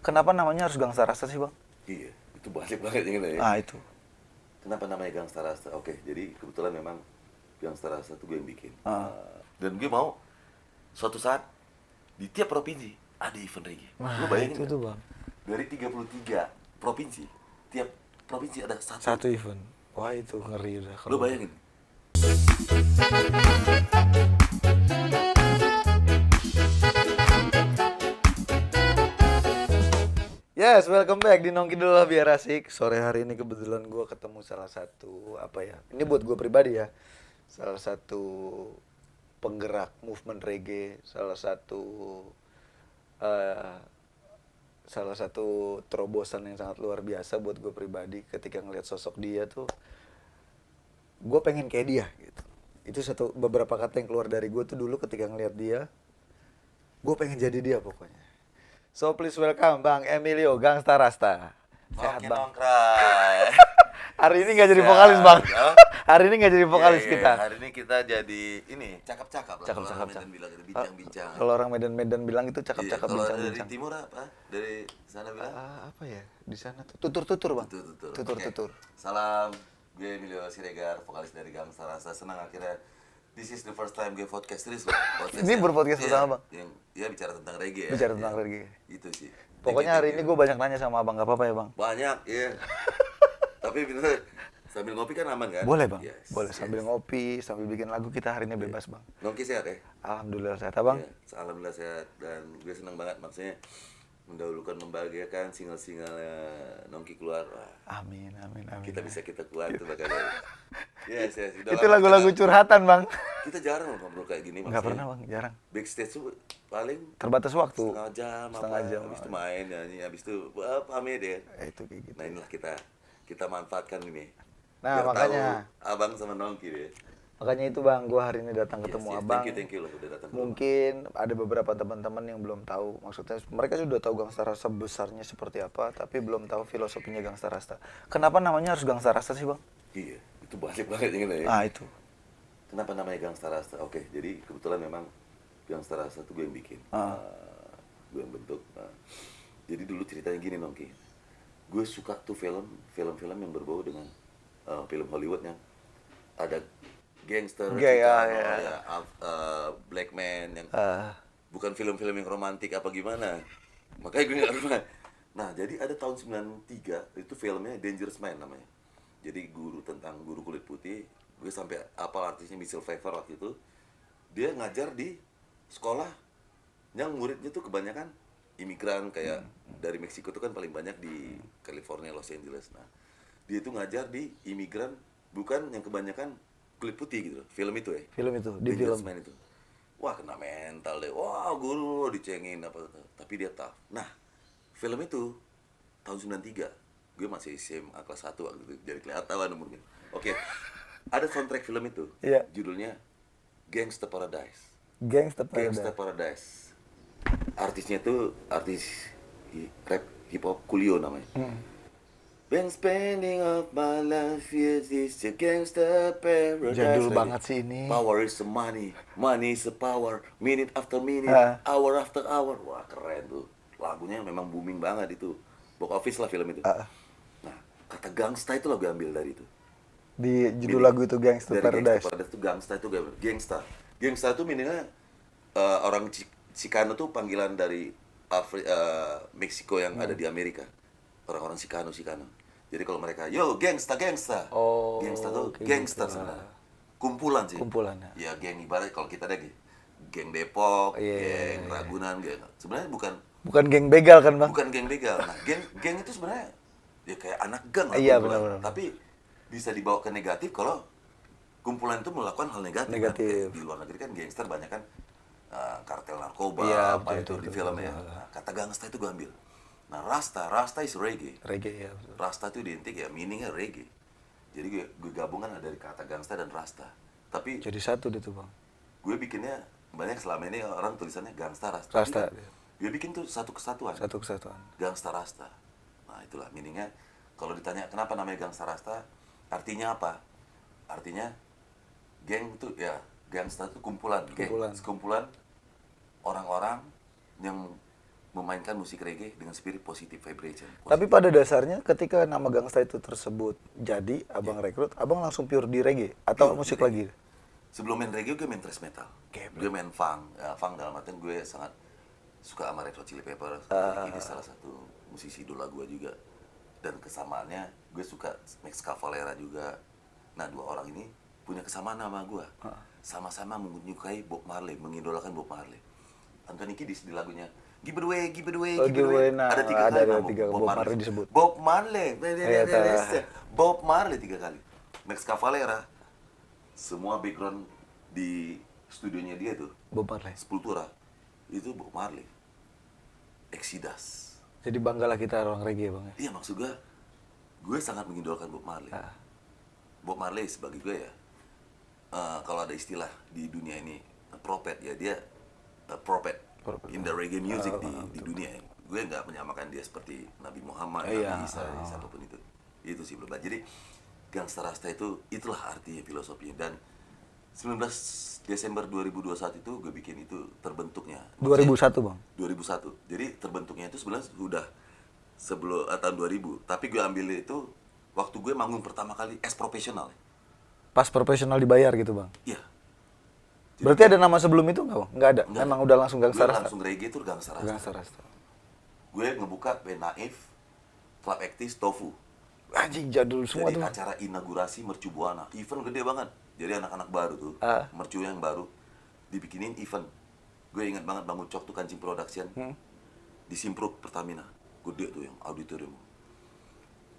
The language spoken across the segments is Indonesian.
Kenapa namanya harus Gangsta Rasta sih, Bang? Iya, itu balik banget yang ini ya. Ah, itu. Kenapa namanya Gangsta Rasta? Oke, jadi kebetulan memang Gangsta Rasta itu gue yang bikin. Ah. Dan gue mau suatu saat di tiap provinsi ada event reggae. Lu bayangin itu nggak? tuh, Bang. Dari 33 provinsi, tiap provinsi ada satu. Satu event. Wah, itu ngeri udah. Lu bayangin. Yes, welcome back di Nongki Dulu Lah Biar Asik. Sore hari ini kebetulan gue ketemu salah satu, ini buat gue pribadi ya. Salah satu penggerak movement reggae, salah satu terobosan yang sangat luar biasa buat gue pribadi. Ketika ngeliat sosok dia tuh, gue pengen kayak dia gitu. Itu beberapa kata yang keluar dari gue tuh dulu ketika ngeliat dia, gue pengen jadi dia pokoknya. So please welcome Bang Emilio Gangsta Rasta. Sehat, Oke, Bang. nongkrong. Hari ini nggak jadi Sehat. vokalis, Bang. Oh. Hari ini nggak jadi vokalis Iya, kita. Hari ini kita jadi ini cakap-cakap lah. Cakap-cakap. Kalau orang Medan bilang itu bincang-bincang. Kalau orang Medan bilang itu Iya, cakap-cakap, kalau dari bincang-bincang. timur apa? Dari sana bilang? Apa ya? Di sana tuh tutur-tutur, Bang. Tutur. Tutur-tutur. Oke. Salam, gue Emilio Siregar, vokalis dari Gangsta Rasta. Senang akhirnya this is the first time gue podcast serius loh. Ini berpodcast pertama, Bang? Yang ya bicara tentang reggae ya. Bicara tentang Iya. reggae. Itu sih. Pokoknya hari ini gue banyak nanya sama Abang, nggak apa-apa ya, Bang? banyak, iya. Tapi bener sambil ngopi kan aman kan? Boleh, Bang. Yes, Boleh sambil ngopi, sambil bikin lagu, kita hari ini bebas, Bang. Nongki sehat ya? Alhamdulillah sehat, Bang. Iya, alhamdulillah sehat dan gue senang banget maksudnya mendahulukan membahagiakan single-single Nongki keluar. Wah, Amin. kita keluar tuh bakal. Yes. Udah Itu lama lagu-lagu curhatan, Bang. kita jarang loh ngobrol kayak gini Nggak maksudnya. pernah, Bang, jarang. Backstage tuh paling Terbatas waktu. setengah jam, habis itu main nyanyi, habis itu pamit ya. Itu kayak gitu. Nah inilah kita manfaatkan ini. Nah, Biar makanya. tahu abang sama Nongki deh. Makanya itu, Bang, gue hari ini datang ketemu Yes, Abang. thank you loh udah datang. Mungkin ada beberapa teman-teman yang belum tahu, maksudnya mereka sudah tahu Gangsta Rasta besarnya seperti apa, tapi belum tahu filosofinya Gangsta Rasta. Kenapa namanya harus Gangsta Rasta sih, Bang? Iya, itu balik banget yang ini ya. Ah, itu. Kenapa namanya Gangsta Rasta? Oke, jadi kebetulan memang Gangsta Rasta itu gue yang bikin. Gue yang bentuk. Jadi dulu ceritanya gini, Nongki. Gue suka tuh film-film yang berbau dengan film Hollywood yang ada gangster, black man yang bukan film-film yang romantik apa gimana. Makanya gue nggak pernah. Nah, jadi ada tahun 93 itu filmnya Dangerous Man namanya. Jadi guru kulit putih. Gue sampai apal artisnya Michelle Pfeiffer waktu itu. Dia ngajar di sekolah yang muridnya tuh kebanyakan imigran kayak dari Meksiko tuh kan paling banyak di California, Los Angeles. Nah, dia tuh ngajar di imigran bukan yang kebanyakan kulit putih gitu. Film itu ya. Film itu, di Dangerous film. Man itu. Wah, kena mental deh. Wah, guru dicengin apa. Tapi dia tough. Nah, film itu tahun 93. Gue masih SMA kelas 1 waktu itu. Jadi kelihatan umurnya. Oke. Ada soundtrack film itu. Iya. Judulnya Gangsta Paradise. Gangsta Gangsta Paradise. Artisnya tuh artis rap hip hop Coolio namanya. Been spending of my life years is a gangsta paradise. Jadul banget sih ini. Power is the money, money is the power. Minute after minute, hour after hour. Wah, keren tuh. Lagunya memang booming banget itu. Box office lah film itu. Nah, kata gangsta itu lagu ambil dari itu. Di judul lagu itu Gangsta Dari Paradise. Gangsta Paradise itu gangsta itu gangsta. Gangsta itu meaningnya orang Chicano tuh panggilan dari Meksiko yang ada di Amerika. Orang-orang Chicano. Jadi kalau mereka, yo gangsta. Oh, Gangsta tuh kayak gangster gitu. sebenarnya. Kumpulan sih. Kumpulan, ya. Ya geng ibarat kalau kita ada geng Depok, Iya. geng Ragunan, geng. Sebenarnya Bukan geng begal kan, Bang? bukan geng begal. Nah, geng itu sebenarnya ya kayak anak gang lah. Iya, kumpulan. benar. Tapi bisa dibawa ke negatif kalau kumpulan itu melakukan hal negatif. Kan? Kayak di luar negeri kan gangster banyak kan kartel narkoba, Iya, apa betul, itu di betul, film ya. Nah, kata gangsta itu gue ambil. Nah, Rasta is reggae. Reggae ya. Betul. Rasta itu identik ya, meaningnya reggae. Jadi gue gabungan dari kata gangsta dan Rasta. Tapi Jadi satu deh tuh, Bang. gue bikinnya banyak selama ini orang tulisannya gangsta Rasta. Rasta. Tapi gue bikin tuh satu kesatuan. Satu kesatuan. Gangsta Rasta. Nah, itulah meaningnya. Kalau ditanya kenapa namanya Gangsta Rasta, artinya apa? Artinya geng itu ya, gangsta itu kumpulan. Geng, sekumpulan orang-orang yang memainkan musik reggae dengan spirit positive vibration. Tapi pada dasarnya ketika nama Gangsta itu tersebut jadi, abang rekrut, abang langsung pure di reggae atau Pure musik di reggae. lagi? Sebelum main reggae gue main thrash metal. Gue main funk. Ya, funk dalam artian gue sangat suka sama Red Hot Chili Peppers. Ini salah satu musisi idola gue juga. Dan kesamaannya gue suka Max Cavalera juga. Nah, dua orang ini punya kesamaan sama gue. Sama-sama menyukai Bob Marley, mengidolakan Bob Marley. Anthony Kiedis di lagunya Give It Away, Give It Away, Oh, Give It Away. nah, Ada tiga ada kali tiga Bob Marley disebut. Bob Marley. Iya, Bob Marley 3 kali. Max Cavalera. Semua background di studionya dia tuh Bob Marley. Sepultura itu Bob Marley. Exodus. Jadi banggalah kita orang reggae, Bang ya. Iya, maksud gue sangat mengidolakan Bob Marley. Bob Marley sebagai gue ya, kalau ada istilah di dunia ini prophet ya, dia prophet in the reggae music di dunia ya. Gue nggak menyamakan dia seperti Nabi Muhammad, Nabi Isa, siapapun itu sih belum. Jadi Gangsta Rasta itulah artinya, filosofinya. Dan 19 Desember 2021 itu gue bikin itu terbentuknya. 2001, Bang. 2001. Jadi terbentuknya itu sebenarnya sudah sebelum tahun 2000. Tapi gue ambil itu waktu gue manggung pertama kali as profesional. Pas profesional dibayar gitu, Bang. Iya. Berarti ada nama sebelum itu nggak, Bang? Nggak ada. Enggak. Memang udah langsung Gangsta Gue Rasta. langsung reggae itu Gangsta Rasta. Gangsta Rasta. Gue ngebuka band Naif, Club Actis, Tofu. Anjing jadul semua Jadi tuh. acara inaugurasi Mercu Buana. Event gede banget. Jadi anak-anak baru tuh, Mercu yang baru dibikinin event. Gue ingat banget Bang Ucok tuh Kancing Production. Di Simpruk Pertamina. Gede tuh yang auditorium.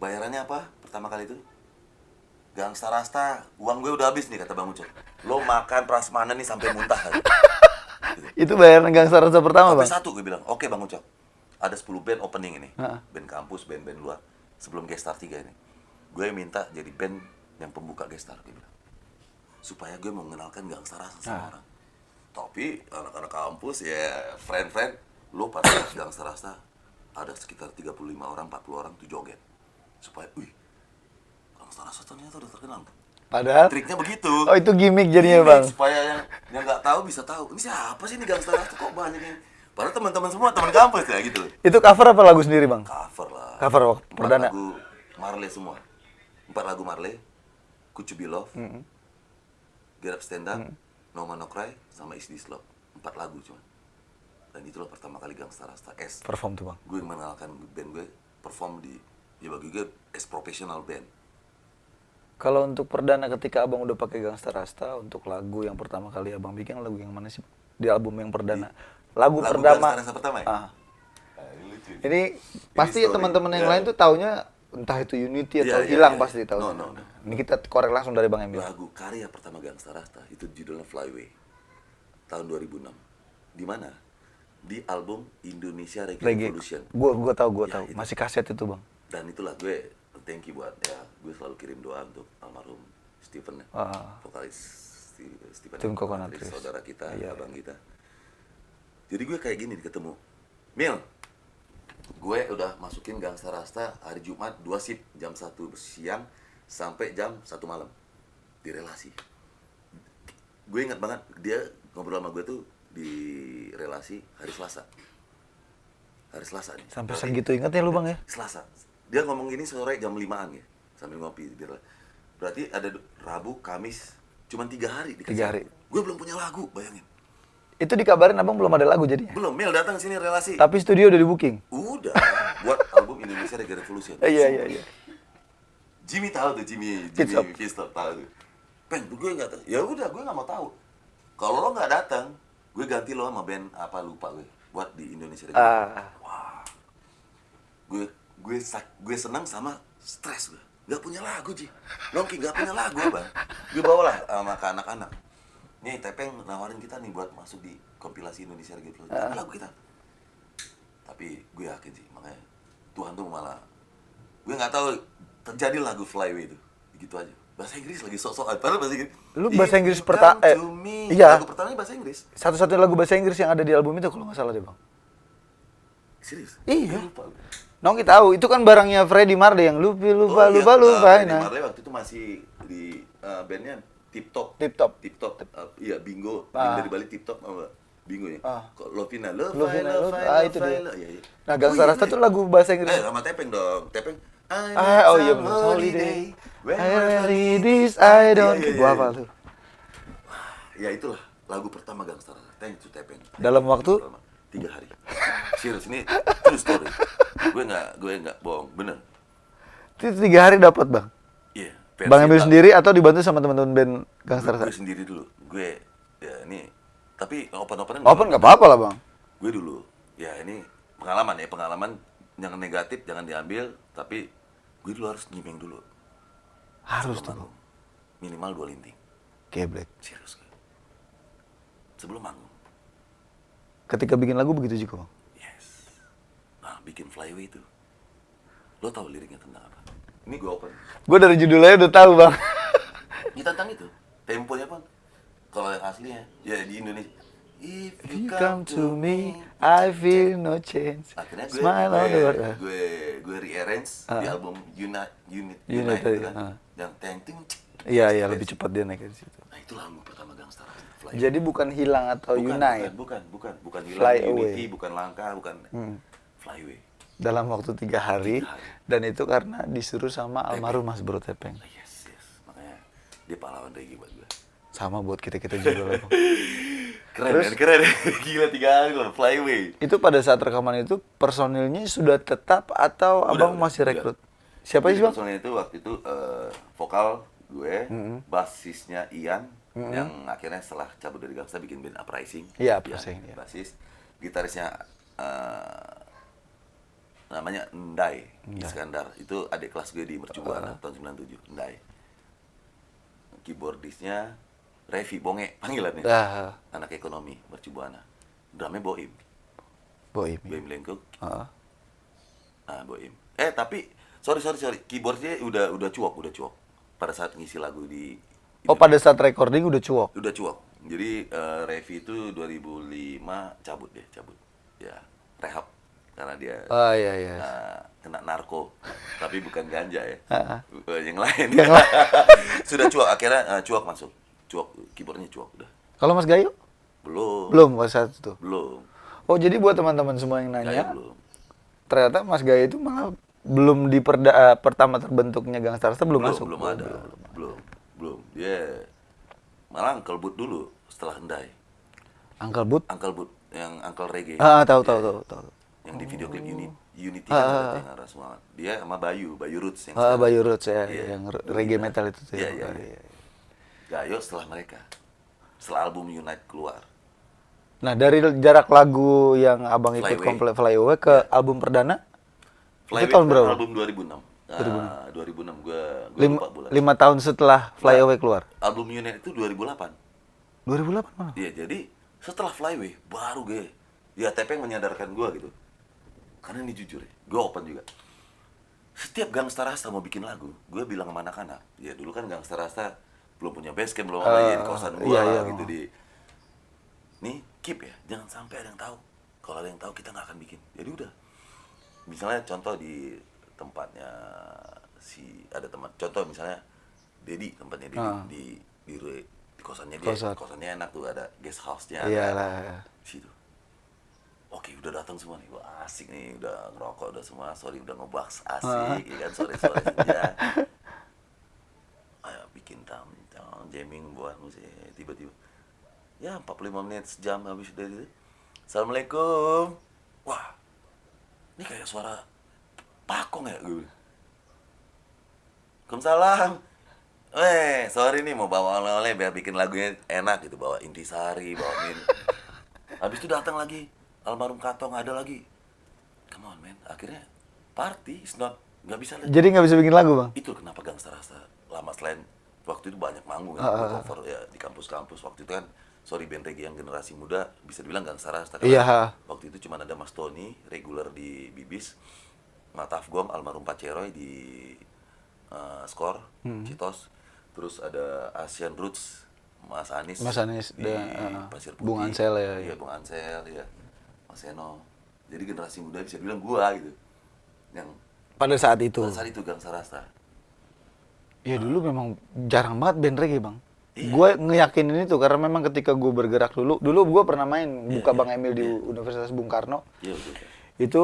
Bayarannya apa pertama kali itu? Gangsta Rasta, uang gue udah habis nih kata Bang Ucok. Lo makan prasmanan nih sampai muntah kan? Itu bayaran Gangsta Rasta pertama, Sampai Bang. satu gue bilang, oke Bang Ucok. Ada 10 band opening ini. Band kampus, band-band luar. Sebelum Gestar 3 ini. Gue minta jadi band yang pembuka Gestar, gue bilang. Supaya gue mau mengenalkan Gangsta Rasta sama orang. Tapi anak-anak kampus ya friend-friend, lo pada Gangsta Rasta ada sekitar 35 orang, 40 orang tuh joget. Supaya, wih, Gangsta Rasta ternyata udah terkenal. Padahal Triknya begitu. Oh, itu gimmick jadinya, Gimmick, Bang. supaya yang nggak tahu bisa tahu. Ini siapa sih ini Gangsta Rasta kok banyak ini? Padahal teman-teman semua teman kampus ya gitu. Itu cover apa lagu sendiri, Bang? Cover lah. Cover perdana. 4 lagu Marley semua. 4 lagu Marley. Could You Be Love. Get Up Stand Up. No Man No Cry sama Is This Love. 4 lagu cuma. Dan itulah pertama kali Gangsta Rasta S. Perform tuh, Bang. Gue mengenalkan band gue perform di, ya bagi gue as professional band. Kalau untuk perdana ketika Abang udah pakai Gangsta Rasta, untuk lagu yang pertama kali Abang bikin lagu yang mana sih? Di album yang perdana. Lagu pertama. Gangsta Rasta pertama ya? Ini lucu. Ini pasti story. teman-teman yang Ya. lain tuh taunya entah itu Unity atau Ya, hilang ya. pasti tahu. No. Ini kita korek langsung dari Bang Emil. Lagu karya pertama Gangsta Rasta itu judulnya Flyway. Tahun 2006. Di mana? Di album Indonesia Reggae Revolution. Gua tahu. itu. Masih kaset itu, Bang. Dan itulah gue thank you buat ya, gue selalu kirim doa untuk almarhum Stephen ya. Vokalis Stephen Coconut Trees, Trees. saudara kita, Iya. abang kita. Jadi gue kayak gini ketemu. Mil, gue udah masukin Gangsta Rasta hari Jumat 2 shift, jam 1 siang sampai jam 1 malam di relasi. Gue ingat banget dia ngobrol sama gue tuh di relasi hari Selasa. Hari Selasa nih. Sampai Berarti segitu ingatnya lu, Bang ya? Selasa. Dia ngomong gini sore jam 5-an ya, sambil ngopi. Berarti ada Rabu, Kamis, cuma 3 hari. 3 hari. Gue belum punya lagu, bayangin. Itu dikabarin Abang belum ada lagu jadinya. Belum, Mel datang sini relasi. Tapi studio udah di booking. Udah, buat album Indonesia Reggae Revolution. Iya. Jimmy tahu tuh, Jimmy Pitstop. Pitstop tahu tuh. Pen, gue nggak tahu. Ya udah, gue nggak mau tahu. Kalau lo nggak datang, gue ganti lo sama band apa lupa gue. Buat di Indonesia Reggae. Wah, gue senang sama stres gue. Gak punya lagu, Ji. Nongki gak punya lagu, Bang. Gue bawalah sama ke anak-anak. Nih, Tepeng nawarin kita nih buat masuk di kompilasi Indonesia Reggae Revolution. Ini lagu kita. Tapi gue yakin sih, makanya Tuhan tuh malah, gue nggak tahu terjadi lagu Flyway itu, gitu aja. Bahasa Inggris lagi sok-sokan, padahal bahasa Inggris. Lu bahasa Inggris If you come to me. iya. Lagu pertamanya bahasa Inggris. Satu-satunya lagu bahasa Inggris yang ada di album itu kalau nggak salah deh, Bang. Serius? Iya. Gue lupa. Nongki tahu, itu kan barangnya Freddie Marley yang lupa. Freddie Nah. Marley waktu itu masih di bandnya Tip Top. Tip Top. Iya, Bingo. Bingo dari Bali Tip Top. bingung ya. Ah. Kok Lovina, Love, Lovina, I love, Love, I itu love, I dia. love. Ya, ya. Nah, Gangsta iya, Rasta iya. tuh lagu bahasa Inggris. Sama Tepeng dong. Tepeng. I Ah, oh need iya some bener. Holiday. I whenever really need this, Iya, I don't iya, care. iya, Gua iya. hafal tuh. Ya itulah lagu pertama Gangsta Rasta. Thank you Tepeng. Dalam waktu? 3 hari. Serius, ini true story. Gue nggak bohong, bener. Itu 3 hari dapat, Bang. Iya. Bang Emil sendiri atau dibantu sama teman-teman band Gangsta Gue Rasta? sendiri dulu. Gue ya ini tapi open-openan Open nggak apa-apa lah, Bang. gue dulu. Ya ini pengalaman yang negatif jangan diambil, tapi gue dulu harus nyimeng dulu. Harus Sebelum tuh. manggung. Minimal 2 linting. Geblek. Serius gue. Sebelum manggung. Ketika bikin lagu begitu juga, Bang. Yes. Nah, bikin Flyway itu. Lo tahu liriknya tentang apa? Ini gue open. Gue dari judulnya udah tahu, Bang. Ini tentang itu. Temponya Bang. Kalau yang aslinya ya di Indonesia. If You come to me, I feel no change. Akhirnya Smile on the world. gue rearrange di album Unite Unite, gitu kan. Yang teng. Iya, iya, lebih cepat dia naik di situ. Nah, itu lagu pertama Gangsta Rasta. Fly. Jadi bukan hilang atau unite. Bukan hilang, Fly Unity, away. bukan langkah, bukan Flyway. Dalam waktu 3 hari, 3 hari. dan itu karena disuruh sama almarhum Mas Bro Tepeng. Yes. Makanya dia pahlawan reggae buat gue. Sama buat kita-kita juga lah, Bang. Keren. Gila 3 hari loh, Flyway. Itu pada saat rekaman itu personilnya sudah tetap atau abang masih rekrut? Siapa sih, Bang? Personilnya itu waktu itu vokal gue, basisnya Ian, yang akhirnya setelah cabut dari Gangsta bikin band Uprising. Iya, Uprising, iya. Basis. Gitarisnya namanya Ndai Iskandar. Itu adik kelas gue di Mercubuana tahun 97, Ndai. Keyboardisnya Revi Bonge panggilannya. Anak ekonomi Mercubuana. Drumnya Boim. Boim. Boim Lengkuk. Heeh. Boim. Tapi sorry. Keyboardnya udah cuok. Pada saat ngisi lagu di Oh, pada saat recording udah cuok. udah cuok. Jadi Revi itu 2005 cabut. Ya, rehab karena dia Oh, iya. kena narko, tapi bukan ganja ya. Yang lain. Yang lain. Sudah cuok, akhirnya cuok masuk. Cuok, keyboardnya cuok udah. Kalau Mas Gayo? Belum. Belum pada saat itu. Belum. Oh, jadi buat teman-teman semua yang Gayo nanya, belum. ternyata Mas Gayo itu malah belum di pertama terbentuknya Gangsta Rasta belum masuk. Belum. Dia malah Uncle Bud dulu setelah Hendai. Uncle Bud? Uncle Bud yang Uncle Reggae. Tahu. Yang di video klip Unity kan ada yang arah semua. Dia sama Bayu Roots yang sekarang. Bayu Roots ya, Iya. yang reggae metal itu tuh. Iya. Gayo setelah mereka. Setelah album Unite keluar. Nah, dari jarak lagu yang abang ikut Flyway. komplit Flyway ke album perdana, Flyway tahun itu berapa? album 2006. 2006 gue lupa bulan. 5 tahun setelah Flyway keluar. Album Unite itu 2008. 2008 malah. Iya, jadi setelah Flyway baru gue ya Tepeng menyadarkan gue gitu. Karena ini jujur ya, gue open juga. Setiap Gangsta Rasta mau bikin lagu, gue bilang sama anak-anak, ya dulu kan Gangsta Rasta belum punya basecamp, belum apa ya di kosan gue iya. gitu di. Nih, keep ya, jangan sampai ada yang tahu. Kalau ada yang tahu kita nggak akan bikin. Jadi udah. Misalnya contoh di tempatnya ada teman. Contoh misalnya Dedi, tempatnya Dedi di kosannya dia. Kosannya enak tuh, ada guest house-nya. Iyalah. Situ. Oke, udah datang semua nih. Wah, asik nih, udah ngerokok udah semua. Sorry udah ngebaks asik, ya kan sore-sore senja. Ayo bikin jamming buat musik. Tiba-tiba ya 45 menit sejam habis dari itu. Assalamualaikum. Wah, ini kayak suara pakong ya gue. Waalaikumsalam. Sorry nih mau bawa oleh-oleh biar bikin lagunya enak gitu, bawa intisari, bawa min. Habis itu datang lagi almarhum Katong, ada lagi. Come on man, akhirnya party is not, nggak bisa lagi. Jadi nggak bisa bikin lagu, Bang? Itu kenapa Gangsta Rasta lama, selain waktu itu banyak manggung cover ya di kampus-kampus. Waktu itu kan band reggae yang generasi muda bisa dibilang Gangsta Rasta. Iya. Waktu itu cuma ada Mas Tony regular di Bibis, Mataf Gom almarhum Pak Ceroy di Skor Citos, terus ada Asian Roots Mas Anis di Pasir Putih, Bung Ansel ya. Iya, Bung Ansel ya, Mas Eno. Jadi generasi muda bisa bilang gua gitu yang Pada saat itu. Gangsta Rasta. Ya dulu memang jarang banget band reggae, Bang. Iya. Gue ngeyakinin itu karena memang ketika gue bergerak dulu gue pernah main buka iya, Bang Emil di iya. Universitas Bung Karno. Iya betul. Itu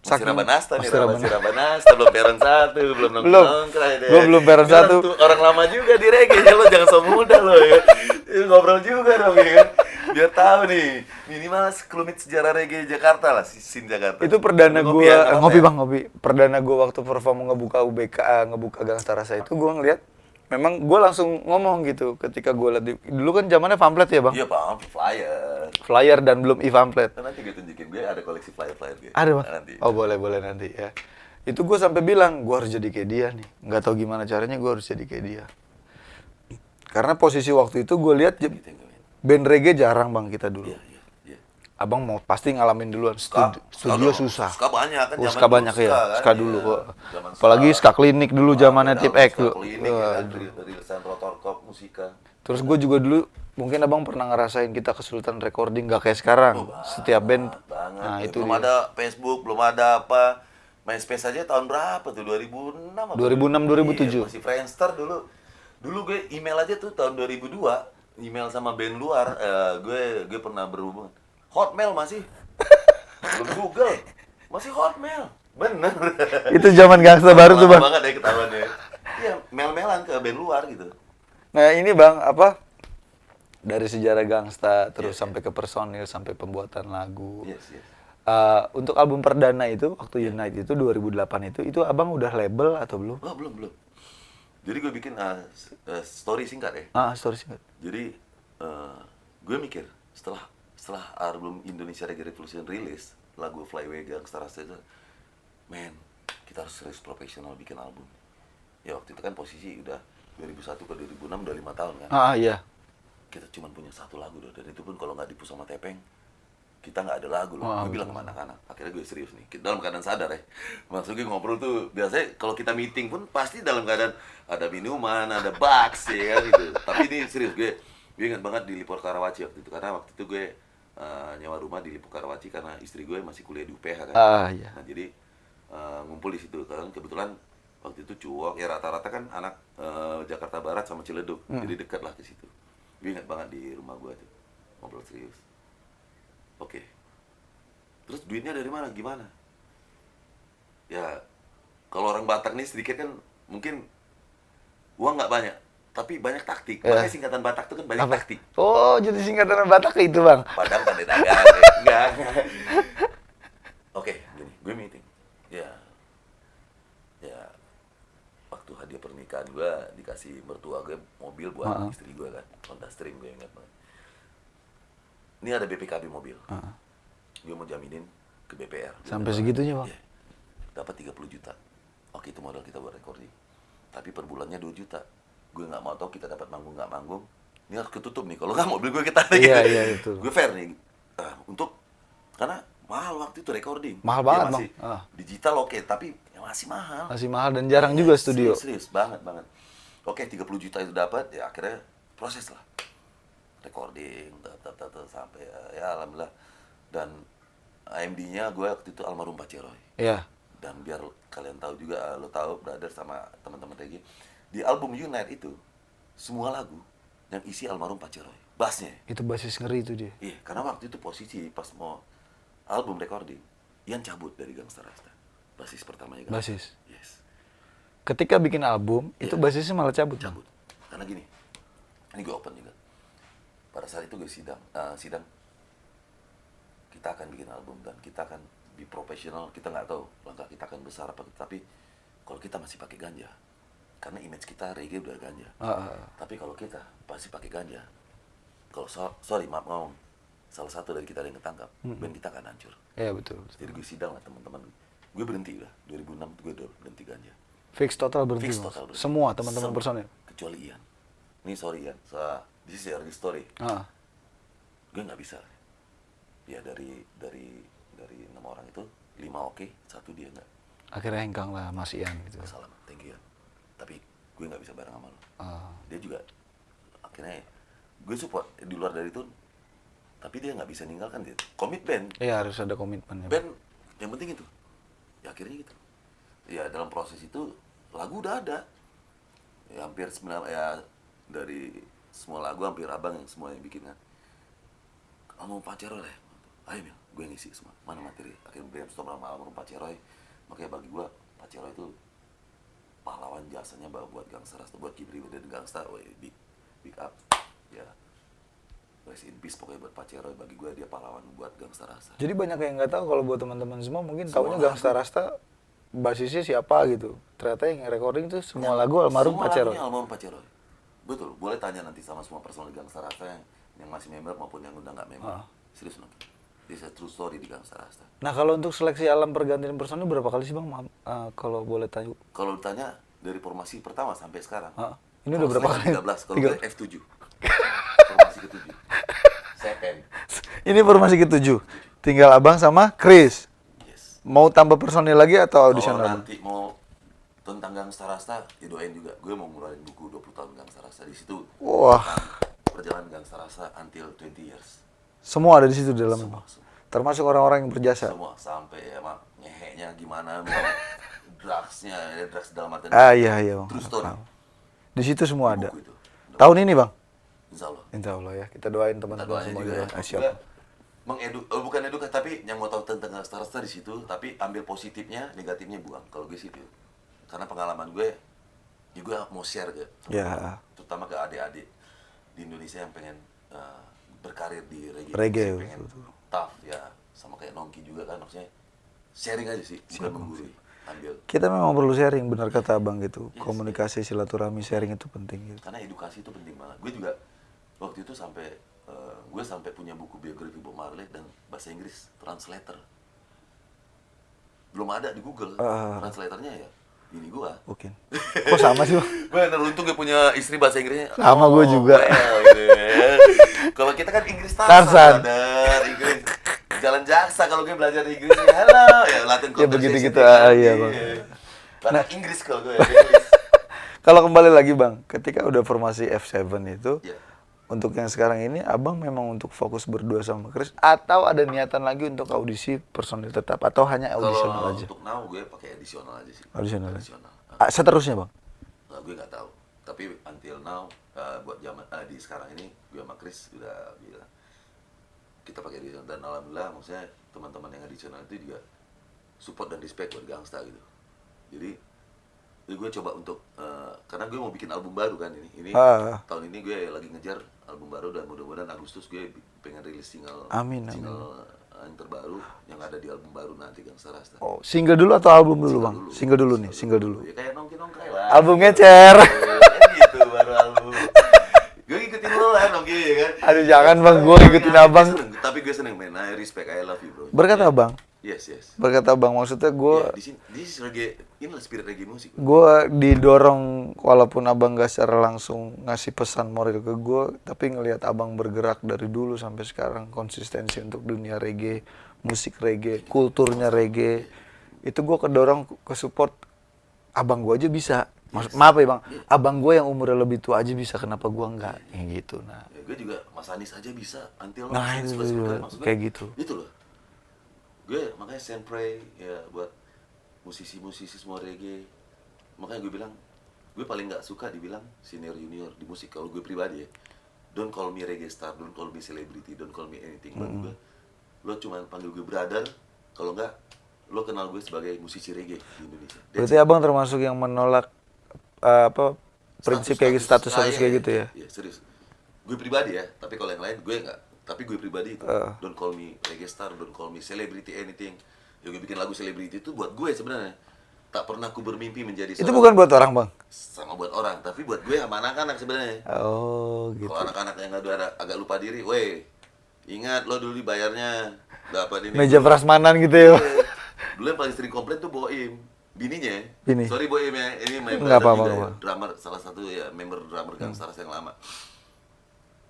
Masih Rabanasta nih, masih masih Rabanasta, belum peron 1, belum Belum. nongkrong deh. Gue belum peron Bilang 1. tuh orang lama juga di reggae ya, lo jangan so muda lo ya. Ngobrol juga dong ya kan. Biar tahu nih, minimal sekelumit sejarah reggae Jakarta lah, Sin Jakarta. Itu perdana Ngopi gue ya, nggak apa-apa ngopi ya? Bang, ngopi. Perdana gue waktu perform ngebuka UBK, ngebuka Gangsta Rasa itu gue ngeliat memang gue langsung ngomong gitu ketika gue liat dulu kan zamannya pamflet ya Bang. Iya Bang, flyer. Flyer dan belum e-pamflet. Kan nanti gue tunjukin, gue ada koleksi flyer-flyer gue. Ada Bang? Nanti. Oh boleh nanti ya. Itu gue sampai bilang gue harus jadi kayak dia nih. Nggak tahu gimana caranya gue harus jadi kayak dia. Karena posisi waktu itu gue lihat Gitu, gue. band reggae jarang Bang kita dulu. Iya, iya, iya. Abang mau pasti ngalamin duluan. Studio susah. Ska banyak kan, Oh, zaman ska dulu banyak ya. kan, Ska iya. dulu kok. Zaman Apalagi ska klinik dulu zamannya ada Tip X ska dulu. klinik, ya Wah, kan, rilisan Rotor Cop Musika. terus gue juga dulu mungkin abang pernah ngerasain kita kesulitan recording gak kayak sekarang. Setiap band. Banget. Nah Ya, itu belum dia. ada Facebook, belum ada apa. MySpace aja tahun berapa tuh? 2006 apa? 2006, 2007. Iya, masih Friendster dulu. Dulu gue email aja tuh tahun 2002, email sama band luar. Gue pernah berhubungan. Hotmail masih. Belum Google. Masih Hotmail. Bener. Itu zaman gangsta baru tuh Lama Bang. banget ya ketahuannya. Iya, mail-mailan ke band luar gitu. Nah ini Bang, apa? Dari sejarah gangsta, terus Iya, sampai ke personil, sampai pembuatan lagu. Yes, yes. Untuk album perdana itu, waktu Unite itu 2008 itu abang udah label atau belum? Oh, belum. Jadi gue bikin story singkat ya. Story singkat. Jadi gue mikir setelah album Indonesia Reggae Revolution rilis, lagu Flyway Gangsta Rasa itu, man, kita harus serius profesional bikin album. Ya waktu itu kan posisi udah 2001 ke 2006 udah 5 tahun kan. Iya. Kita cuma punya satu lagu doh, dan itu pun kalau nggak dipus sama Tepeng, kita nggak ada lagu loh. Gue bilang sama anak-anak, akhirnya gue serius nih, dalam keadaan sadar ya. Maksud gue ngobrol tuh, biasanya kalau kita meeting pun pasti dalam keadaan ada minuman, ada box ya kan gitu. Tapi ini serius, gue ingat banget di Lipo Karawaci waktu itu, karena waktu itu gue nyewa rumah di Lipo Karawaci karena istri gue masih kuliah di UPH kan. Iya. Nah jadi ngumpul di situ kan, kebetulan waktu itu Cuok ya, rata-rata kan anak Jakarta Barat sama Ciledug, jadi dekat lah ke situ. Gue ingat banget di rumah gue tuh ngobrol serius. Oke. Terus duitnya dari mana? Gimana? Ya, kalau orang Batak nih sedikit kan mungkin uang nggak banyak, tapi banyak taktik. Ya. Makanya singkatan Batak tuh kan banyak taktik. Oh, jadi singkatan Batak itu Bang. Padang pandai dagang. Enggak. Oke, gini, gue meeting. Ya, waktu hadiah pernikahan gue dikasih mertua gue mobil buat istri gue kan, Honda Stream, gue ingat banget. Ini ada BPKB mobil. Gue mau jaminin ke BPR. Sampai segitunya Bang. Iya. Dapat 30 juta. Oke, itu modal kita buat recording. Tapi per bulannya 2 juta. Gue nggak mau tahu kita dapat manggung nggak manggung. Ini harus ketutup nih. Kalau nggak mobil gue ketarik. Iya, betul. Gue fair nih. Karena mahal waktu itu recording. Mahal Ya, banget masih Bang. digital oke, tapi ya masih mahal. Masih mahal dan jarang juga studio. Serius banget. Oke, 30 juta itu dapat, ya akhirnya proses lah. Recording, sampai ya alhamdulillah. Dan AMD-nya gue waktu itu almarhum Pak Ceroy. Iya. Dan biar kalian tahu juga, lo tahu brother sama teman-teman reggae, di album Unite itu semua lagu yang isi almarhum Pak Ceroy, bassnya. Itu basis ngeri itu dia. Iya, karena waktu itu posisi pas mau album recording, Ian cabut dari Gangsta Rasta, basis pertamanya. Basis. Yes. Ketika bikin album, itu basisnya malah cabut. Cabut. Karena gini, ini gue open juga. Pada saat itu gue sidang, kita akan bikin album dan kita akan be profesional. Kita nggak tahu langkah kita akan besar apa, tapi kalau kita masih pakai ganja, karena image kita reggae udah ganja. Tapi kalau kita masih pakai ganja, kalau sorry maaf ngomong, salah satu dari kita yang ketangkap, band kita akan hancur. Iya betul. Jadi gue sidang lah teman-teman, gue berhenti udah 2006 gue udah berhenti ganja. Fix total berhenti. Fix Mas. total berhenti. Semua teman-teman personil. Kecuali Ian. Ini sorry Ian, this is the story. Gue nggak bisa. Ya dari 6 orang itu 5 oke, 1 dia nggak. Akhirnya hengkang lah Mas Ian gitu. Salam, thank you Ian. Tapi gue nggak bisa bareng sama lo. Dia juga akhirnya gue support di luar dari itu, tapi dia nggak bisa ninggalkan dia. Komit band. Iya harus ada komitmen. Ya. Band yang penting itu. Ya akhirnya gitu. Ya dalam proses itu lagu udah ada. Ya hampir 9 ya dari semua lagu hampir abang yang semua yang bikin kan. Mau Paceroy lah, ayo Mil, gue ngisi semua, mana materi, akhirnya brainstorm lama-lama Paceroy. Makanya bagi gue Paceroy itu pahlawan jasanya buat Gangsta Rasta, buat Kibri dan Gangsta, big up ya, rest in peace pokoknya buat Paceroy. Bagi gue dia pahlawan buat Gangsta Rasta. Jadi banyak yang nggak tahu, kalau buat teman-teman semua mungkin Semua taunya lagu. Gangsta Rasta basisnya siapa gitu. Ternyata yang recording tuh semua lagu almarhum Semua Paceroy. lagunya almarhum Paceroy. Betul, boleh tanya nanti sama semua personal Gangsta Rasta yang masih member maupun yang udah nggak member. Serius nonton. This is a true story di Gangsta Rasta. Nah kalau untuk seleksi alam pergantian personil berapa kali sih bang? Kalau boleh tanya. Kalau ditanya dari formasi pertama sampai sekarang. Ini udah berapa kali? 13, kalau gue F7. Formasi ke-7. Second. Ini formasi ke-7. Tinggal abang sama Chris. Yes. Mau tambah personil lagi atau audition Kalau lagi? nanti mau tentang Gangsta Rasta, ya doain juga. Gue mau ngeluarin buku 20 tahun Gangsta Rasta di situ. Wah. Perjalanan Gangsta Rasta until 20 years. Semua ada di situ di dalamnya. Semua, Bang. semua. Termasuk orang-orang yang berjasa. Semua sampai ya mak ngeheknya gimana, drugsnya, ya drugs dalam artian Iya bang. true story. Di situ semua ada. Buku itu. Tahun ini bang? Insya Allah. Insya Allah ya. Kita doain Kita teman-teman doanya semua juga juga. ya. Siap. Bukan edukasi, tapi yang mau tahu tentang Gangsta Rasta di situ, tapi ambil positifnya, negatifnya buang. Kalau gue sih itu. Karena pengalaman gue, ya gue mau share ke, Ya. terutama ke adik-adik di Indonesia yang pengen berkarir di reggae, Reggae, pengen betul. tough ya, sama kayak Nongki juga kan, maksudnya sharing aja sih, bukan menggurui. Ambil. Kita memang perlu sharing, benar kata abang gitu. Yes, Komunikasi, silaturahmi, sharing itu penting gitu. Karena edukasi itu penting banget. Gue juga waktu itu sampai punya buku biografi Bob Marley dan bahasa Inggris translator. Belum ada di Google. Translatornya ya bini gua. Oke. Kok sama sih bang? Gue teruntung gue punya istri bahasa Inggrisnya. Sama gue juga. Gitu ya. Kalau kita kan Inggris Tarzan. brother. Inggris. Jalan jaksa kalau gue belajar Inggris. Halo, ya Latin Ya begitu-gitu, conversation. iya bang. Karena Inggris kalau gue Inggris. Kalau kembali lagi bang, ketika udah formasi F7 itu, Ya. untuk yang sekarang ini, abang memang untuk fokus berdua sama Chris, atau ada niatan lagi untuk audisi personil tetap, atau hanya audisional Kalau aja? untuk now gue pakai edisional aja sih. Audisional. Edisional. Seterusnya bang? Nah, gue nggak tahu. Tapi until now, buat zaman di sekarang ini, gue sama Chris udah bilang kita pakai edisional, dan alhamdulillah maksudnya teman-teman yang edisional itu juga support dan respect buat Gangsta gitu. Jadi gue coba untuk karena gue mau bikin album baru kan ini tahun ini gue lagi ngejar album baru, dan mudah-mudahan Agustus gue pengen rilis single Amin. yang terbaru yang ada di album baru nanti Gangsta Rasta. Oh, single dulu atau album dulu bang? Single dulu nih, single dulu. Ya kayak nongki-nongkai lah. Album ngecer. Gitu baru album. Gue ngikutin lo lah nongki ya kan. Aduh jangan bang, gue ngikutin abang. Tapi gue seneng man, I respect, I love you bro. Berkata abang? Yes. Berkata abang, maksudnya gue... Ya, di sini reggae, inilah spirit reggae musik. Gue didorong, walaupun abang gak secara langsung ngasih pesan moral ke gue, tapi ngelihat abang bergerak dari dulu sampai sekarang, konsistensi untuk dunia reggae, musik reggae, kulturnya reggae, itu gue kedorong ke support. Abang gue aja bisa, maaf ya bang, abang gue yang umurnya lebih tua aja bisa, kenapa gue enggak, kayak gitu. Nah, Ya, gue juga Mas Anies aja bisa, until Nah, itu kayak gitu. Itu loh. Gue makanya send pray ya buat musisi-musisi semua reggae. Makanya gue bilang, gue paling nggak suka dibilang senior junior di musik. Kalau gue pribadi ya, don't call me reggae star, don't call me celebrity, don't call me anything. Gue, lo cuma panggil gue brother. Kalau nggak, lo kenal gue sebagai musisi reggae di Indonesia. berarti abang termasuk yang menolak prinsip kayak gitu, status kayak gitu ya? Iya, serius. Gue pribadi ya, tapi kalau yang lain gue nggak. Tapi gue pribadi itu, don't call me reggae star, don't call me celebrity anything. Ya gue bikin lagu celebrity itu buat gue sebenarnya. Tak pernah aku bermimpi menjadi Itu bukan buat orang bang? sama buat orang, tapi buat gue sama anak-anak sebenarnya. Oh gitu. Kalau anak-anak yang agak lupa diri, weh, ingat lo dulu dibayarnya dapat ini. Meja prasmanan gitu ya? Dulu yang paling sering komplain tuh Boim, bininya. Bini. Sorry Boim ya, ini member Nggak apa-apa, juga nggak ya, drummer, salah satu ya member drummer Gangsta Rasta yang lama.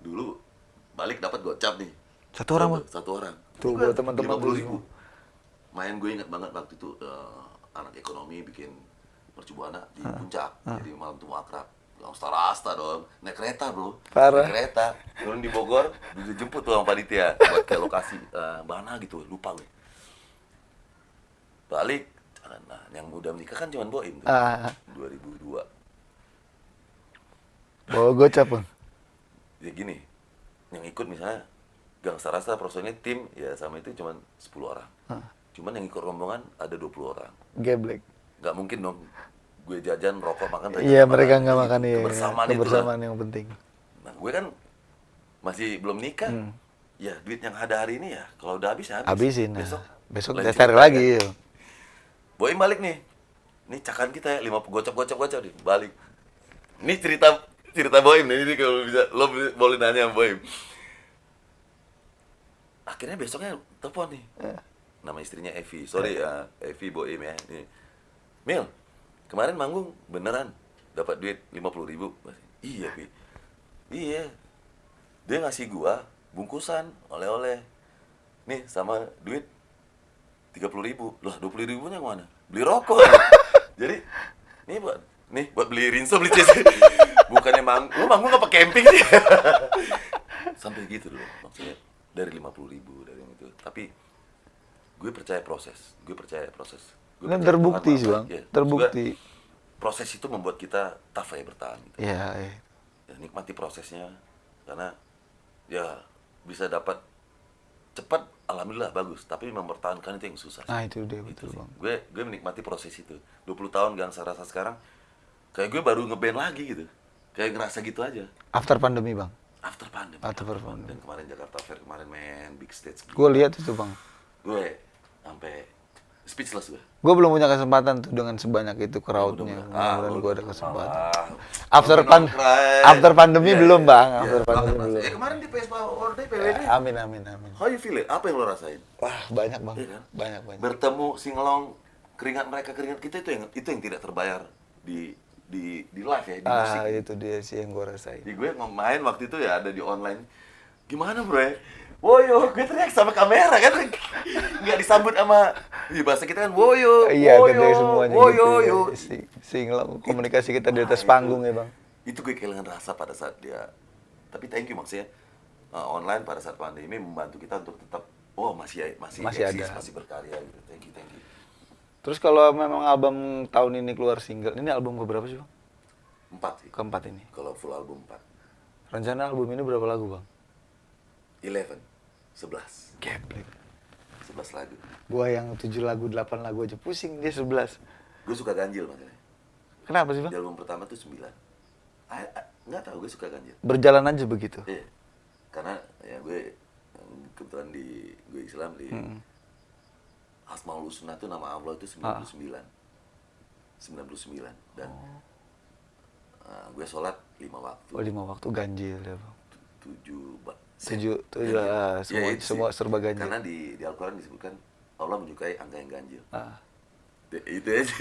Dulu balik dapat gocap nih. Satu orang bang? Satu orang. Tuh buat teman-teman 50.000. Main gue ingat banget waktu itu anak ekonomi bikin mercubuana di puncak. Jadi malam tuh akrab. Gangsta Rasta dong. Naik kereta bro. Parah. Naik kereta. Turun di Bogor. Dijemput tuh sama panitia. Buat ke lokasi. Mana gitu. Lupa gue. Balik. Nah, yang udah menikah kan cuma Boim tuh. 2002. Bawa gocap bang? ya gini, yang ikut misalnya Gangsta Rasta personilnya tim ya sama itu cuman 10 orang. Cuman yang ikut rombongan ada 20 orang. Geblek. Nggak mungkin dong gue jajan, rokok, makan, Iya, sama mereka lagi. nggak Gitu. makan ya. Kebersamaan yang penting. Nah, gue kan masih belum nikah. Ya, duit yang ada hari ini ya, kalau udah habis ya habis. Habisin. Besok Besok lain cari cerita, lagi. ya. Boim balik nih. Nih cakan kita ya 50 gocap nih, balik. Ini cerita Boim nih, ini kalau bisa lo boleh nanya sama Boim. Akhirnya besoknya telepon nih. Nama istrinya Evi. Sorry ya, Evi Boim ya. Nih. Mil, kemarin manggung beneran dapat duit 50.000. Iya, Pi. Iya. Dia ngasih gua bungkusan oleh-oleh. Nih sama duit 30.000. Lah, 20.000-nya mana? Beli rokok. Jadi nih buat beli rinso, beli cis. Bukannya lu manggung apa camping sih? Sampai gitu loh maksudnya. Dari 50.000 dari yang itu. Tapi gue percaya proses. Gue percaya Dan terbukti sih, Bang. Ya. Terbukti. Proses itu membuat kita tough ya bertahan gitu. Iya, Ya, nikmati prosesnya karena ya bisa dapat cepat, alhamdulillah bagus, tapi mempertahankan itu yang susah. Nah, itu dia betul, Bang. Gue menikmati proses itu. 20 tahun Gangsta Rasta sekarang kayak gue baru ngeband lagi gitu. Kayak ngerasa gitu aja. After pandemi, Bang. After pandemi. Dan kemarin Jakarta Fair kemarin main big stage. Gue lihat itu, Bang. Gue sampai speechless gue. Gue belum punya kesempatan tuh dengan sebanyak itu crowd-nya. Mudah-mudahan gue ada kesempatan. After pandemi belum, Bang. After pandemi belum. Kemarin di PSPA World Day PWD. Amin. How you feel it? Apa yang lo rasain? Wah, banyak, Bang. Iya kan? Banyak. Bertemu singelong, keringat kita itu yang tidak terbayar di live ya, di musik. Itu dia sih yang gue rasain. Di gue main waktu itu ya ada di online. Gimana, Bro? Woyo, gue teriak sama kamera kan. Nggak disambut sama bahasa kita kan woyo. Iya, woyo, gede semuanya woyo, gitu. yo. Single komunikasi kita di atas panggung ya, Bang. Itu gue kehilangan rasa pada saat dia. Tapi thank you maksudnya. Online pada saat pandemi membantu kita untuk tetap masih eksis, ada. masih berkarya gitu. Thank you. Terus kalau memang album tahun ini keluar single, ini album keberapa sih, Bang? 4 sih. Keempat ini. Kalau full album 4. Rencana album ini berapa lagu, Bang? 11. Geblek. 11 lagu. Gua yang 7 lagu, 8 lagu aja pusing, dia 11. Gue suka ganjil makanya. Kenapa sih, Bang? Di album pertama tuh 9. Nggak tahu, gue suka ganjil. Berjalan aja begitu. Iya. Karena ya gue kebetulan gue Islam di Asmaul Husna tuh nama Allah itu 99. 99 dan gue sholat 5 waktu. 5 waktu ganjil ya, Bang. 7 semua serba ganjil. Karena di Al-Quran disebutkan Allah menyukai angka yang ganjil. Itu aja.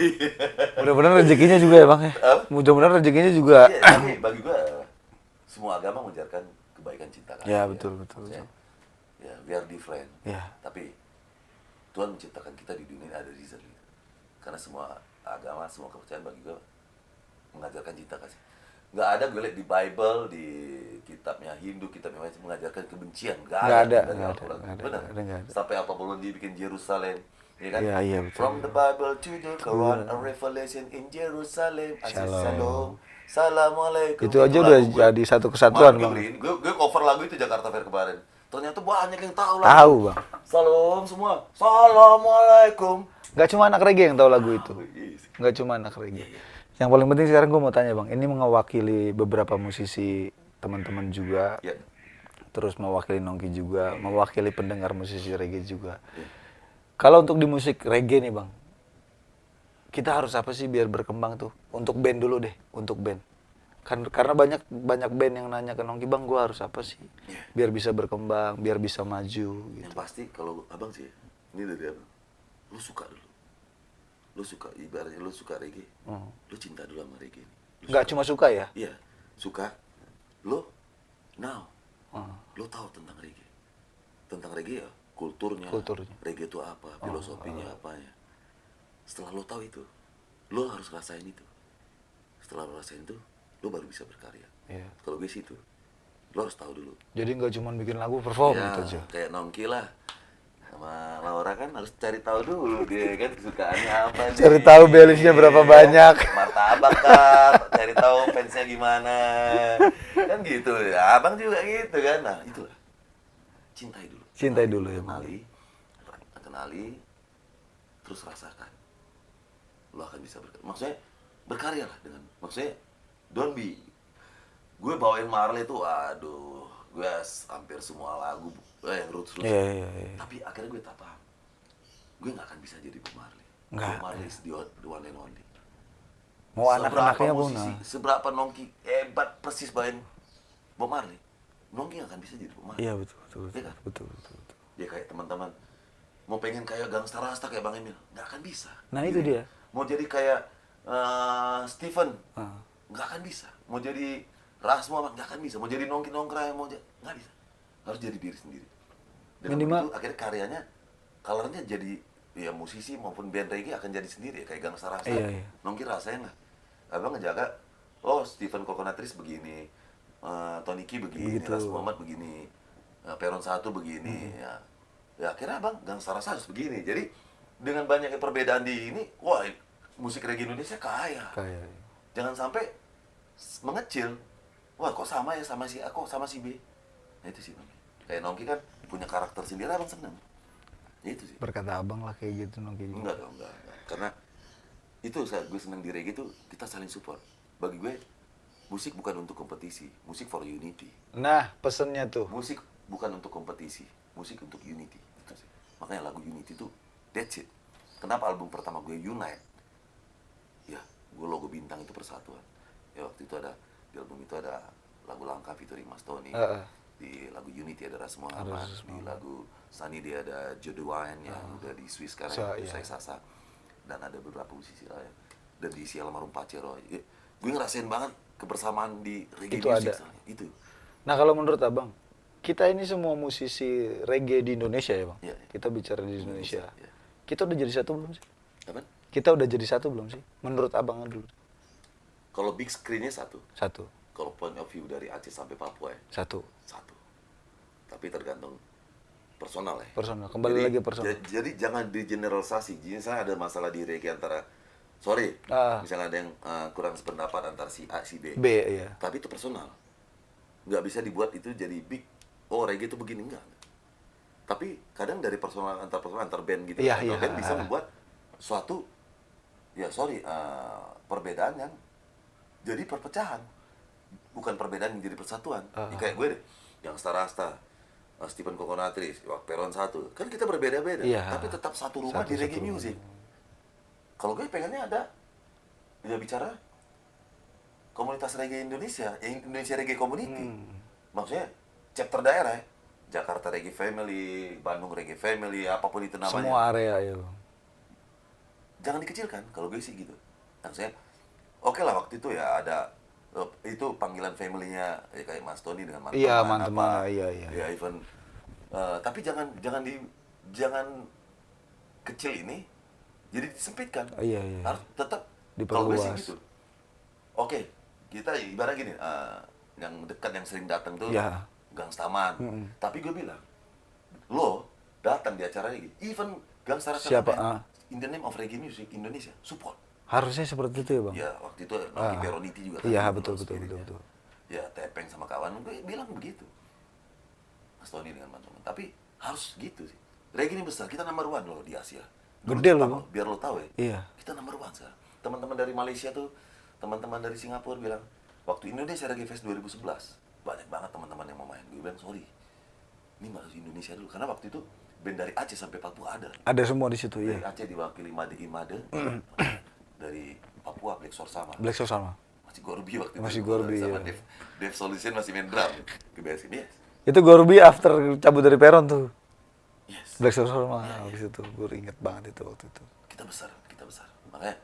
Mudah-mudahan rezekinya juga ya, Bang ya. Mudah-mudahan rezekinya juga. Iya, tapi bagi gue semua agama mengajarkan kebaikan, cinta kasih. Ya, betul. Ya, we are different. Ya. Tapi Tuhan menciptakan kita di dunia ini ada reason. Karena semua agama, semua kepercayaan bagi gue mengajarkan cinta kasih. Nggak ada gue lihat di Bible, di kitabnya Hindu, kitabnya macam mengajarkan kebencian. Nggak ada. Benar. Sampai apa belum dibikin Yerusalem, ya kan? Iya, betul. From the Bible to the Quran, a revelation in Jerusalem. Shalom. Assalamualaikum. Itu aja udah jadi satu kesatuan, Bang. Gue cover lagu itu Jakarta Fair kemarin. Ternyata banyak yang tahu lagu. Tahu, Bang. Salam semua. Assalamualaikum. Nggak cuma anak reggae yang tahu lagu itu. Yes. Nggak cuma anak reggae. Yang paling penting sekarang gue mau tanya, Bang. Ini mewakili beberapa musisi teman-teman juga. Ya. Terus mewakili Nongki juga. Mewakili pendengar musisi reggae juga. Kalau untuk di musik reggae nih, Bang. Kita harus apa sih biar berkembang tuh? Untuk band dulu deh. Untuk band. Karena banyak band yang nanya ke Nongki, Bang, gue harus apa sih? Biar bisa berkembang, biar bisa maju gitu. Yang pasti kalau abang sih, ini dari abang. Lu suka dulu. Lu suka, ibaratnya lu suka reggae. Lu cinta dulu sama reggae. Nggak cuma suka ya? Iya, suka. Lu tahu tentang reggae. Tentang reggae ya, kulturnya. Reggae itu apa, filosofinya apa ya. Setelah lu tahu itu, lu harus rasain itu. Setelah lu rasain itu, lu baru bisa berkarya. Iya. Kalau gue sih itu, lu harus tahu dulu. Jadi nggak cuma bikin lagu perform Ya, gitu aja. kayak Nongki lah. Sama Laura kan harus cari tahu dulu dia kan kesukaannya apa nih. Cari tahu belisnya berapa banyak. kata abang kak, cari tahu fansnya gimana, kan gitu ya. Abang juga gitu kan. Nah itulah, Cintai dulu ya, Bang. kenali, terus rasakan. Lo akan bisa maksudnya berkarya lah dengan, maksudnya don't be. Gue bawain Marley tuh, aduh, gue hampir semua lagu, roots. Iya. Tapi akhirnya gue tak paham, gue nggak akan bisa jadi Bob Marley. Nggak, Bob Marley is the one and only. Mau anak-anaknya pun. Seberapa Nongki hebat persis bawain Bob Marley, Nongki nggak akan bisa jadi Bob Marley. Iya betul. Iya kan? Betul. Dia kayak teman-teman mau pengen kayak Gangsta Rasta kayak Bang Emil, nggak akan bisa. Nah, itu dia. Mau jadi kayak Steven, Ah. nggak akan bisa. Mau jadi Rasmo, nggak akan bisa. Mau jadi Nongki Nongkraya, nggak bisa. Harus jadi diri sendiri. Dan Minimal begitu akhirnya karyanya, colornya jadi ya musisi maupun band reggae akan jadi sendiri ya, kayak Gangsta Rasta. Iya. Nongki rasain lah. Abang ngejaga, oh Steven Coconutris begini, Tony Ki begini, Begitu. Ras Muhammad begini, Peron 1 begini, ya akhirnya abang Gangsta Rasta harus begini. Jadi dengan banyaknya perbedaan di ini, wah musik reggae Indonesia kaya. Kayak Jangan sampai mengecil. Wah kok sama ya sama si A, kok sama si B. Nah itu sih Bang. Kayak Nongki kan punya karakter sendiri, abang seneng. Ya itu sih. berkata abang lah kayak gitu Nongki. Enggak dong, enggak. Karena itu saat gue seneng di reggae tuh kita saling support. Bagi gue musik bukan untuk kompetisi, musik for unity. Nah, pesennya tuh. Musik bukan untuk kompetisi, musik untuk unity. Itu sih. Makanya lagu Unity tuh that's it. Kenapa album pertama gue Unite? Ya, gue logo bintang itu persatuan. Ya waktu itu ada di album itu ada lagu Langka featuring Mas Tony. Di lagu Unity ada Ras Muhammad, di lagu Sunny dia ada Joe Wine yang udah di Swiss sekarang, saya Sasa, dan ada beberapa musisi lain. Dan di Si Almarhum Pacero, ya, gue ngerasain banget kebersamaan di reggae Itu music ada. soalnya. Itu. Nah, kalau menurut abang, kita ini semua musisi reggae di Indonesia ya bang? Iya. Kita bicara di Indonesia. Iya. Kita udah jadi satu belum sih? Apa? Kita udah jadi satu belum sih? Menurut abang dulu. Kalau big screen-nya satu. Satu. Kalau point of view dari Aceh sampai Papua ya, Satu. satu. Tapi tergantung personal ya. Personal. Kembali lagi personal. Jadi jangan digeneralisasi. Jadi saya ada masalah di reggae antara, misalnya ada yang kurang sependapat antara si A, si B. B, ya. Tapi itu personal. Nggak bisa dibuat itu jadi big. Oh reggae itu begini, enggak. Tapi kadang dari personal antar band gitu. Iya, Antar band bisa membuat suatu, perbedaan yang jadi perpecahan. Bukan perbedaan yang jadi persatuan. Ya, kayak gue deh, yang Rasta, Stephen Coconutris, Peron 1. Kan kita berbeda-beda, tapi tetap satu rumah di reggae music. Kalau gue pengennya ada, dia bicara komunitas reggae Indonesia, Indonesia Reggae Community. Maksudnya chapter daerah ya. Jakarta Reggae Family, Bandung Reggae Family, apapun itu namanya. Semua area ya bang. Jangan dikecilkan, kalau gue sih gitu. Maksudnya, oke lah waktu itu ya ada itu panggilan family-nya ya kayak Mas Tony dengan mantan Iya, mantan-mantan, iya. Ya even tapi jangan kecil ini jadi disempitkan. Iya. Harus tetap kalau gue sih gitu. Oke, kita ibarat gini, yang dekat yang sering datang tuh Gangstaman. Tapi gue bilang, lo datang di acara ini, even Gangsta Siapa? In the name of reggae music Indonesia, support. Harusnya seperti itu ya bang? Ya waktu itu Nongki Peroniti juga kan. Iya betul. Ya Tepeng sama kawan, gue bilang begitu. Mas Tony dengan teman-teman. Tapi harus gitu sih. Reggae ini besar, kita number one loh di Asia. Gede loh. Biar lo tahu ya. Iya. Kita number one sekarang. Teman-teman dari Malaysia tuh, teman-teman dari Singapura bilang, waktu Indonesia Reggae Fest 2011, banyak banget teman-teman yang mau main. Gue bilang sorry, ini harus Indonesia dulu. Karena waktu itu band dari Aceh sampai Papua ada. Ada semua di situ Dari ya. Aceh diwakili Made Imade. Dari Papua Black Source sama. Masih Gorbi waktu itu. Masih Gorbi, sama ya. Dev Solution masih main drum. Kebiasaan yes. Itu Gorbi after cabut dari Peron tuh. Yes. Black Source sama habis itu. Gue inget banget itu waktu itu. Kita besar. Makanya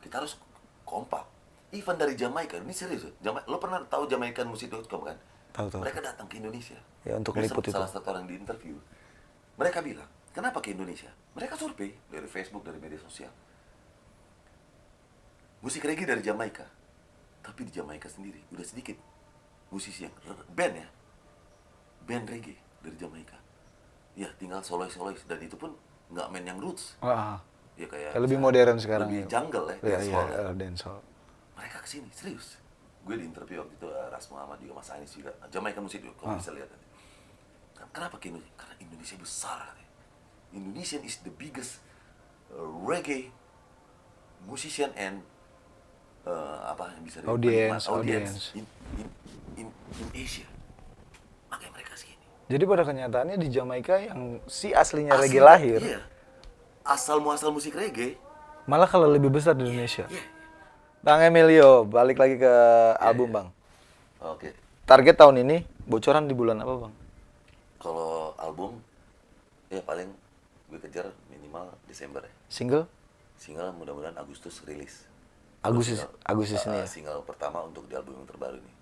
kita harus kompak. Even dari Jamaika, ini serius. Lo pernah tahu jamaicanmusic.com kan? Tahu. Mereka datang ke Indonesia. Ya untuk Besok liput itu. Salah satu orang di interview. Mereka bilang, kenapa ke Indonesia? Mereka survei dari Facebook, dari media sosial. Musik reggae dari Jamaika, tapi di Jamaika sendiri udah sedikit musisi yang band reggae dari Jamaika. Ya tinggal solois dan itu pun nggak main yang roots. Ya kayak lebih modern sekarang. Lebih jungle ya, Iya, dancehall. kesini, serius. Gue di interview waktu itu Ras Muhammad juga, Mas Anies juga, Jamaica Musik juga, kalau bisa lihat nanti. Kenapa ke Indonesia? Karena Indonesia besar. Indonesian is the biggest reggae musician and apa yang bisa Audience. in Asia. Makanya mereka sini. Jadi pada kenyataannya di Jamaika yang si aslinya reggae Asli, lahir, iya. Asal muasal musik reggae. malah kalau lebih besar di Indonesia. Iya. Bang Emilio, balik lagi ke album iya. Bang. Oke. Target tahun ini bocoran di bulan apa Bang? Kalau album, ya paling gue kejar minimal Desember ya. Single? Single mudah-mudahan Agustus rilis. Agustus ini ya? Single pertama untuk di album yang terbaru ini.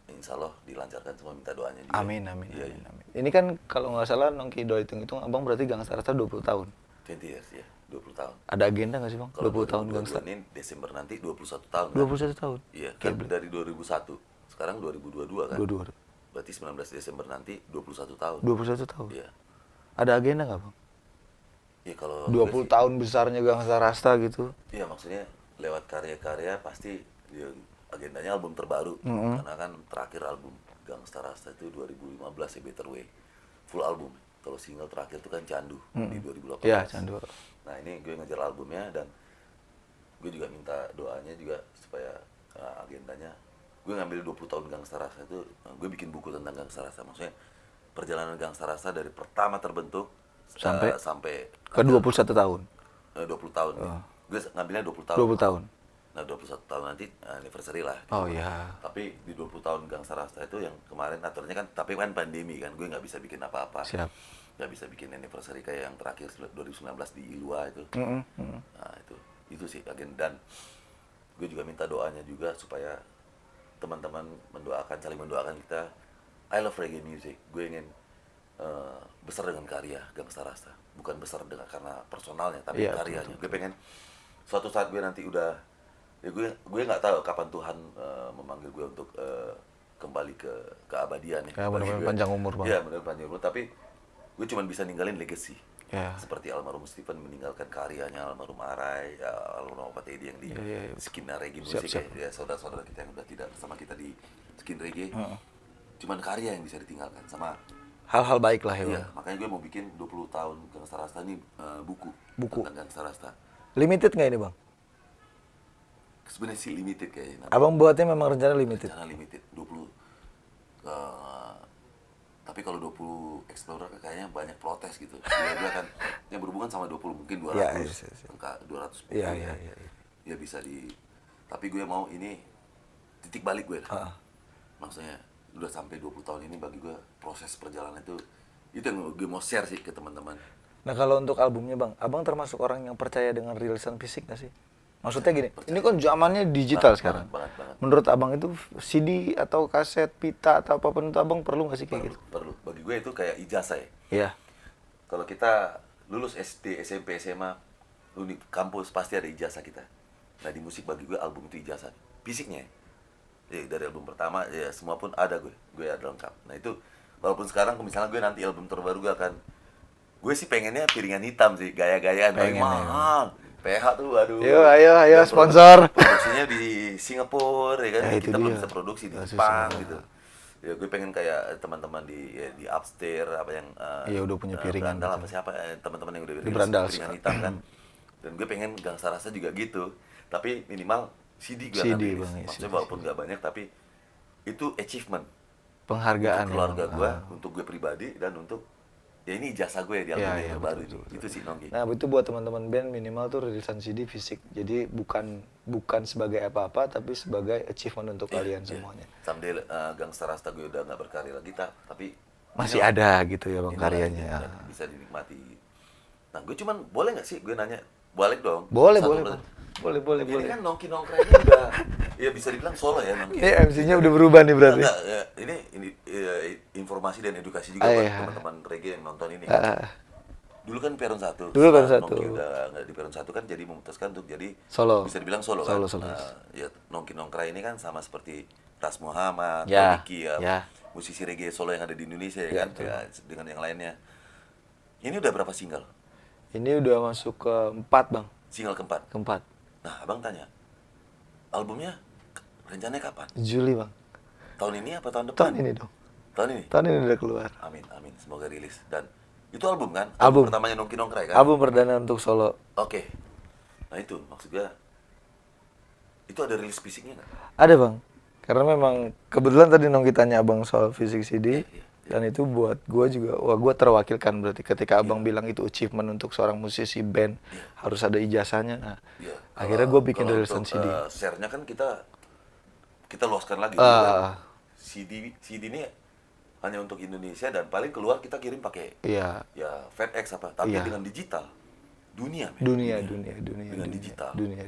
Insya Allah dilancarkan, semua minta doanya juga. Amin. Iya. Ini kan kalau nggak salah Nongki do hitung-hitung Abang berarti Gangsta Rasta 20 tahun. 20 years ya, 20 tahun. Ada agenda nggak sih Bang? Kalau 20 tahun 2022 Gangsta. ini Desember nanti 21 tahun. 21 tahun. Iya, kan dari 2001. Sekarang 2022 kan? 22. Berarti 19 Desember nanti 21 tahun. 21 tahun. Iya. Ada agenda nggak Bang? Iya kalau 20 tahun besarnya Gangsta Rasta gitu. Iya, maksudnya lewat karya-karya pasti ya, agendanya album terbaru. Karena kan terakhir album Gangsta Rasta itu 2015 ya, Better Way. Full album. Kalau single terakhir itu kan Candu di 2018. Iya, Candu. Nah, ini gue ngejar albumnya dan gue juga minta doanya juga supaya agendanya gue ngambil 20 tahun Gangsta Rasta itu, gue bikin buku tentang Gangsta Rasta. Maksudnya perjalanan Gangsta Rasta dari pertama terbentuk sampai Ke 21 tahun. 20 tahun. Gue ngambilnya 20 tahun. 20 tahun. Nah, 21 tahun nanti anniversary lah. Oh iya. Tapi di 20 tahun Gangsta Rasta itu yang kemarin aturnya kan, tapi kan pandemi kan, gue nggak bisa bikin apa-apa. Siap. Nggak bisa bikin anniversary kayak yang terakhir 2019 di Ilua itu. Nah, itu sih agenda. Dan gue juga minta doanya juga supaya teman-teman saling mendoakan kita. I love reggae music. Gue ingin besar dengan karya Gangsta Rasta. Bukan besar karena personalnya, tapi karyanya. Gue pengen suatu saat gue nanti udah, ya gue nggak tahu kapan Tuhan memanggil gue untuk kembali ke keabadian ya. Ya benar-benar panjang umur Bang. Iya, benar panjang umur. Tapi gue cuma bisa ninggalin legacy. Ya. Seperti almarhum Stephen meninggalkan karyanya, almarhum Arai, almarhum Pak Teddy yang di Skinna Reggae Music. Ya, saudara-saudara kita yang udah tidak bersama kita di Skin Reggae. Cuman karya yang bisa ditinggalkan sama Hal-hal baik lah ya Bang. iya, makanya gue mau bikin 20 tahun Gangsta Rasta ini buku tentang Gangsta Rasta. Limited nggak ini Bang? Sebenarnya sih limited kayaknya. Abang buatnya memang rencana limited. Rencana limited 20. Tapi kalau 20 Explorer kayaknya banyak protes gitu. Dia kan yang berhubungan sama 20 mungkin 200. Iya. Angka 200 mungkin. Iya. Ya bisa di. Tapi gue mau ini titik balik gue. Maksudnya udah sampai 20 tahun ini bagi gue proses perjalanan itu yang gue mau share sih ke teman-teman. Nah kalau untuk albumnya Bang, Abang termasuk orang yang percaya dengan rilisan fisik nggak sih? Maksudnya gini, ini kan zamannya digital sekarang. Banget. Menurut Abang itu CD atau kaset, pita atau apapun itu Abang perlu nggak sih kayak gitu? Perlu. Bagi gue itu kayak ijazah ya. Iya. Kalau kita lulus SD, SMP, SMA, kampus pasti ada ijazah kita. Nah di musik bagi gue album itu ijazah, fisiknya. Ya, dari album pertama ya semua pun ada gue ada lengkap. Nah itu walaupun sekarang misalnya gue nanti album terbaru gue sih pengennya piringan hitam sih, gaya-gayaan, mahal. PH tuh aduh. Ayo sponsor. Produksinya di Singapura ya kan, kita belum bisa produksi di Jepang gitu. Ya gue pengen kayak teman-teman di Upstairs apa yang udah punya piringan Berandal apa siapa teman-teman yang udah di Berandal piringan hitam kan. Dan gue pengen Gangsta Rasta juga gitu. Tapi minimal CD gue ngambil. Maksudnya walaupun nggak banyak tapi itu achievement. Penghargaan untuk keluarga gue, untuk gue pribadi dan untuk ya ini jasa gue di album yang baru itu. Itu sih Nongki. Nah itu buat teman-teman band minimal tuh rilisan CD fisik. Jadi bukan sebagai apa-apa tapi sebagai achievement untuk kalian semuanya. Someday Gangsta Rasta gue udah nggak berkarya lagi tapi masih ada gitu ya Bang karyanya. Bisa dinikmati. Nah gue cuman boleh nggak sih gue nanya balik dong. Boleh. Ini kan Nongki nongkrongnya udah ya bisa dibilang solo ya Nongki. Ini MC-nya udah berubah nih berarti. Enggak, ya, ini informasi dan edukasi juga buat teman-teman reggae yang nonton ini. Dulu kan Peron 1. Nongki udah nggak di Peron 1 kan jadi memutuskan untuk jadi solo. Bisa dibilang solo kan. Solo. Ya Nongki nongkrong ini kan sama seperti Ras Muhammad, Diki musisi reggae solo yang ada di Indonesia ya kan, ya, dengan yang lainnya. Ini udah berapa single? Ini udah masuk ke 4 Bang. Single keempat. Keempat. Nah, abang tanya, albumnya Rencananya kapan? Juli bang. Tahun ini apa tahun depan? Tahun ini dong. Tahun ini? Tahun ini udah keluar. Amin, amin. Semoga rilis. Dan itu album kan? Album. Pertamanya Nongki Nongkrek kan? Album perdana untuk solo. Oke. Nah itu maksud gue. Itu ada rilis fisiknya nggak? Ada bang. Karena memang kebetulan tadi Nongki tanya abang soal fisik CD. Iya. Dan itu buat gue juga, wah gue terwakilkan berarti ketika abang bilang itu achievement untuk seorang musisi band. Harus ada ijazahnya. Nah, Iya. akhirnya gue bikin Kalau rilisan untuk, CD. share-nya kan kita luaskan lagi. Ah. CD ini hanya untuk Indonesia dan paling keluar kita kirim pakai Iya. ya FedEx apa. Tapi Iya. dengan digital. Dunia, men. Dunia. Dengan digital. Dunia.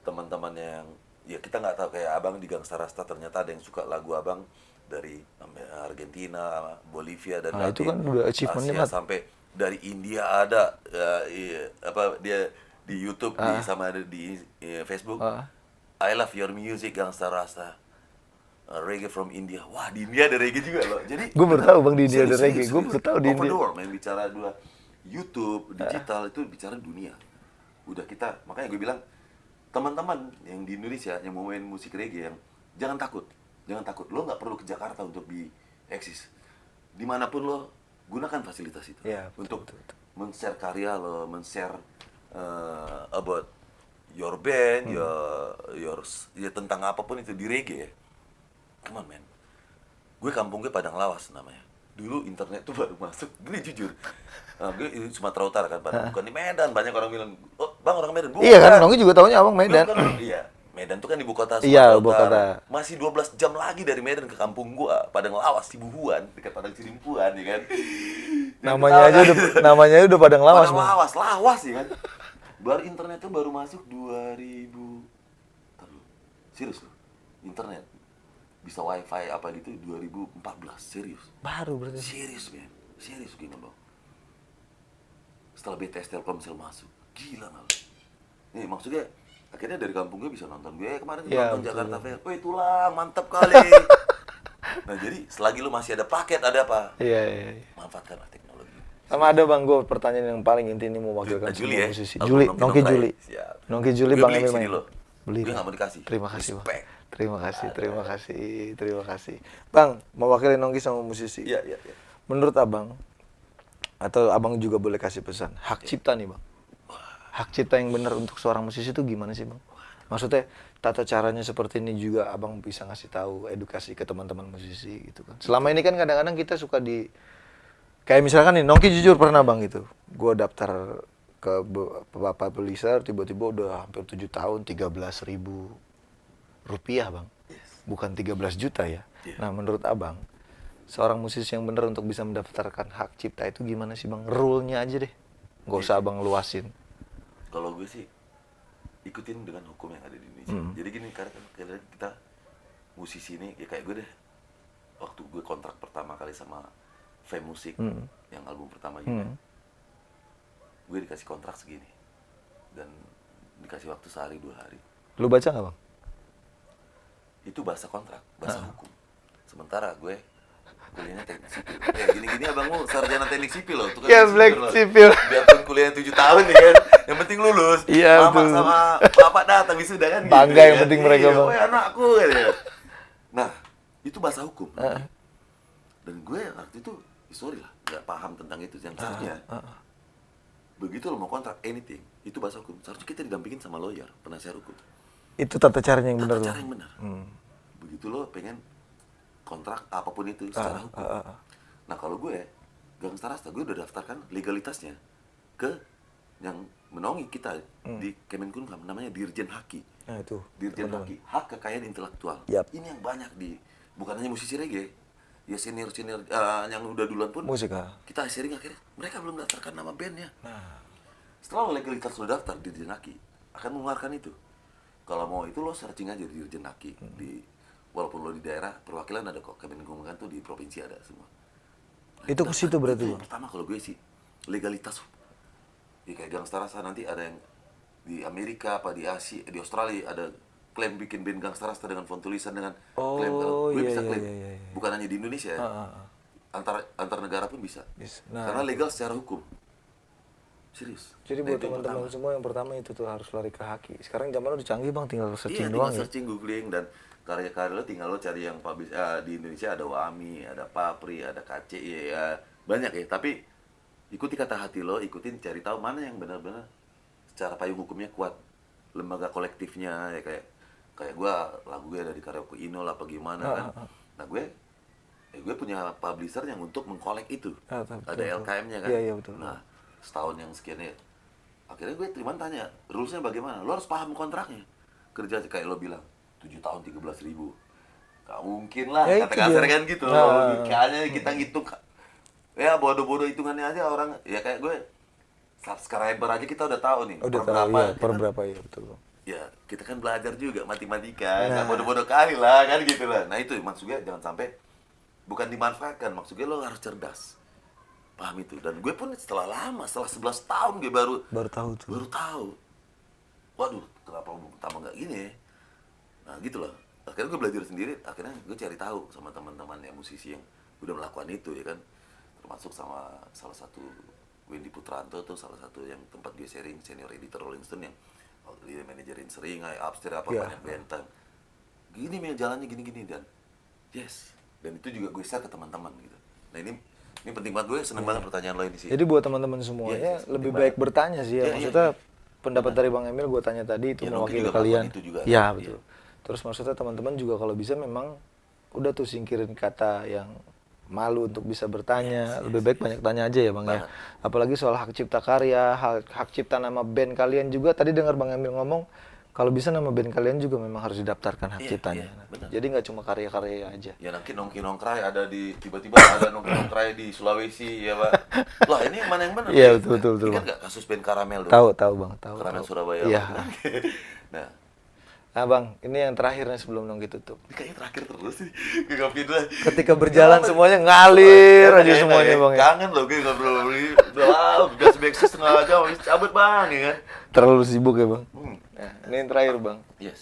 Teman-teman yang ya kita nggak tahu kayak abang di Gangsta Rasta ternyata ada yang suka lagu abang dari Argentina, Bolivia dan Nah, itu kan udah achievementnya, Asia Mat. sampai dari India ada dia di YouTube sama ada di Facebook. I love your music Gangsta Rasta. Reggae from India. Wah, di India ada reggae juga loh. Jadi Gue baru tahu bang di India ada serius, reggae. serius, Gue serius. baru tahu di Over India. the world, main bicara dua YouTube, digital itu bicara dunia. Udah kita, makanya gue bilang teman-teman yang di Indonesia yang mau main musik reggae yang jangan takut, lo nggak perlu ke Jakarta untuk eksis. Dimanapun lo gunakan fasilitas itu Iya, untuk betul. men-share karya lo, men-share about your band, ya tentang apapun itu di reggae ya. Come on man, gue kampung gue Padang Lawas namanya. Dulu internet tuh baru masuk, gue jujur. Gue di Sumatera Utara kan, bukan di Medan. Banyak orang bilang, oh bang orang Medan. Bukan. Iya kan, Nongki juga taunya abang Medan. Bukan, iya, Medan tuh kan ibu kota Iya, Sumatera ibu Utara. kota. Masih 12 jam lagi dari Medan ke kampung gua, Padang Lawas, Sibuhuan, dekat Padang Cirimpuan, ya kan. Namanya udah Padang Lawas, Padang Bang. Lawas ya kan. Baru internet tuh baru masuk 2000. Ntar dulu. Serius loh. Internet bisa wifi apa gitu 2014, serius. Baru berarti. Serius men, serius gini bang. Setelah BTS Telkomsel masuk, gila malah. Nih maksudnya akhirnya dari kampung gue bisa nonton. Gue kemarin Ya, nonton betul. Jakarta Fair. Wih tulang, mantap kali. Nah jadi selagi lu masih ada paket, ada apa? Iya. Manfaatkanlah teknologi. Sama ada bang, gue pertanyaan yang paling inti ini mewakilkan Juli semua ya? musisi. Album Juli, Nongki Nongki Nongkrek. Juli. Siap. Nongki Juli Gue bang beli Emil sini main. lo. Beli. Gue Bang. nggak mau dikasih. Terima kasih bang. Respect. Terima kasih. Bang, mewakili Nongki sama musisi. Iya. Menurut abang, atau abang juga boleh kasih pesan, hak cipta nih bang. Hak cipta yang benar untuk seorang musisi itu gimana sih bang? Maksudnya tata caranya seperti ini juga abang bisa ngasih tahu edukasi ke teman-teman musisi gitu kan. Selama ini kan kadang-kadang kita suka kayak misalkan nih Nongki jujur pernah bang gitu. Gue daftar ke bapak publisher tiba-tiba udah hampir 7 tahun 13.000 rupiah bang. Bukan 13 juta ya. Nah menurut abang, seorang musisi yang benar untuk bisa mendaftarkan hak cipta itu gimana sih bang? Rule-nya aja deh. Gak usah abang luasin. Kalau gue sih ikutin dengan hukum yang ada di Indonesia. Jadi gini, karena kita musisi ini ya kayak gue deh. Waktu gue kontrak pertama kali sama Fame Music yang album pertama juga, gue dikasih kontrak segini dan dikasih waktu sehari 2 hari. Lu baca nggak bang? Itu bahasa kontrak, bahasa hukum. Sementara gue kuliahnya teknik sipil. Gini-gini abangmu sarjana teknik sipil loh. Itu kan Ya, teknik black loh. sipil. Biarpun kuliahnya 7 tahun nih kan, yang penting lulus. Iya, Mama betul. sama bapak datang wisuda kan. Bangga yang kan. penting mereka, Iya, Bang. "Woi, anakku gitu ya. Nah, itu bahasa hukum. Dan gue waktu itu, sorry lah, gak paham tentang itu. Yang seharusnya, begitu lo mau kontrak anything, itu bahasa hukum. Seharusnya kita didampingin sama lawyer, penasihat hukum. Itu tata caranya yang benar Tata bang. cara yang benar. Begitu lo pengen kontrak apapun itu secara hukum. Nah kalau gue, Gangsta Rasta, gue udah daftarkan legalitasnya ke yang menaungi kita di Kemenkumham, namanya Dirjen Haki. Nah itu. Dirjen Haki, hak kekayaan intelektual. Yap. Ini yang banyak bukan hanya musisi reggae, ya senior yang udah duluan pun. Musik Kita sharing akhirnya mereka belum daftarkan nama bandnya. Setelah legalitas lo daftar di Dirjen Haki, akan mengeluarkan itu. Kalau mau itu lo searching aja di Dirjen Haki. Walaupun lo di daerah, perwakilan ada kok. Kemenkumham tuh di provinsi ada semua. Nah, Itu ke situ berarti, itu Bang? pertama kalau gue sih, legalitas. Ya kayak Gangsta Rasta nanti ada yang di Amerika, apa di Asia, di Australia ada klaim bikin band Gangsta Rasta dengan font tulisan dengan klaim. Gue bisa klaim. Bukan hanya di Indonesia ya. Antar negara pun bisa. Yes. Nah, karena legal secara hukum. Serius. jadi Nah, buat itu yang teman-teman semua yang pertama itu tuh harus lari ke haki. Sekarang zaman udah canggih bang, tinggal searching tinggal doang ya. searching, googling, dan karya-karya lo tinggal lo cari yang di Indonesia ada Wami, ada Papri, ada KCI ya, banyak ya. Tapi ikuti kata hati lo, ikutin cari tahu mana yang benar-benar secara payung hukumnya kuat, lembaga kolektifnya ya, kayak gue lagu gue ada di Karaoke Inul apa gimana kan. Nah gue punya publisher yang untuk mengkolek itu, ada LKM-nya kan. Iya, betul. Nah setahun yang sekian ya, akhirnya gue terima tanya rulesnya bagaimana, lo harus paham kontraknya. Kerja kayak lo bilang 7 tahun 13.000, gak mungkin lah, Ya, kata itu kasar dia. kan gitu. Logikanya kita ngitung ya bodoh-bodoh hitungannya aja orang ya, kayak gue subscriber aja kita udah tahu nih Udah per tahu berapa ya, kita per kan- berapa ya, betul. ya kita kan belajar juga matematika, nggak bodoh-bodoh kali lah kan gitu lah. Nah itu maksudnya jangan sampai bukan dimanfaatkan, maksudnya lo harus cerdas, paham itu. Dan gue pun setelah 11 tahun gue baru Tahu tuh. tahu, waduh kenapa pertama nggak gini ya. Nah gitu loh, akhirnya gue belajar sendiri, akhirnya gue cari tahu sama teman-teman yang musisi yang udah melakukan itu ya kan, termasuk sama salah satu Wendy Putranto tuh, salah satu yang tempat gue sharing, senior editor Rolling Stone yang dia manajerin Seringai, Upstairs apa Iya. banyak bentang. Gini Mel jalannya gini-gini, dan yes, dan itu juga gue share ke teman-teman gitu. Nah ini penting banget, gue seneng banget pertanyaan lo ini sih. Jadi buat teman-teman semuanya Iya, lebih penting baik banget. bertanya sih ya. Iya, Maksudnya iya. pendapat dari Bang Emil gue tanya tadi itu Ya, Nongki mewakili juga kalian. melakukan itu juga, kan? Iya, Iya. betul. Terus maksudnya teman-teman juga kalau bisa memang udah tuh singkirin kata yang malu untuk bisa bertanya. Lebih baik banyak tanya aja ya Bang ya. Banget. Apalagi soal hak cipta karya, hak cipta nama band kalian juga. Tadi dengar Bang Emil ngomong kalau bisa nama band kalian juga memang harus didaftarkan hak Iya, ciptanya. iya, benar. Jadi nggak cuma karya-karya aja. Ya nanti nongki-nongkrai ada di, tiba-tiba ada nongki-nongkrai di Sulawesi ya Pak. Lah ini yang mana yang benar? Iya, betul, Ini kan Bang. nggak kasus band Karamel dong? Tahu Bang, tahu. Karamel tahu. Surabaya. Iya. Nah, Nah Bang, ini yang terakhirnya sebelum Nongki tutup. ini kayaknya terakhir terus sih. Gue ngopi dulu. Ketika berjalan semuanya ngalir aja semuanya Bang ya. Kangen loh gue ngobrol udah lama, gas backseat setengah jam, habis cabut Bang ya kan. Terlalu sibuk ya Bang. Hmm. Nah, ini yang terakhir Bang. Yes.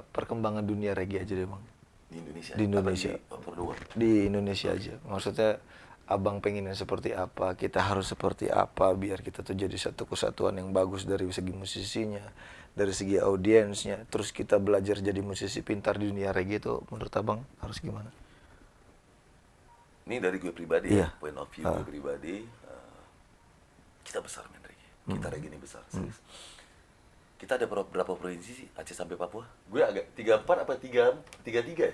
Perkembangan dunia reggae aja deh Bang. Di Indonesia. Di Indonesia. Apa di luar? Di Indonesia aja. Maksudnya Abang pengennya seperti apa, kita harus seperti apa biar kita tuh jadi satu kesatuan yang bagus dari segi musisinya, dari segi audiensnya. Terus kita belajar jadi musisi pintar di dunia reggae itu menurut Abang harus gimana? Ini dari gue pribadi Iya. ya, point of view gue pribadi, kita besar men reggae. Kita reggae ini besar. Serius. Kita ada berapa provinsi sih? Aceh sampai Papua? Gue agak 34 apa 33 ya?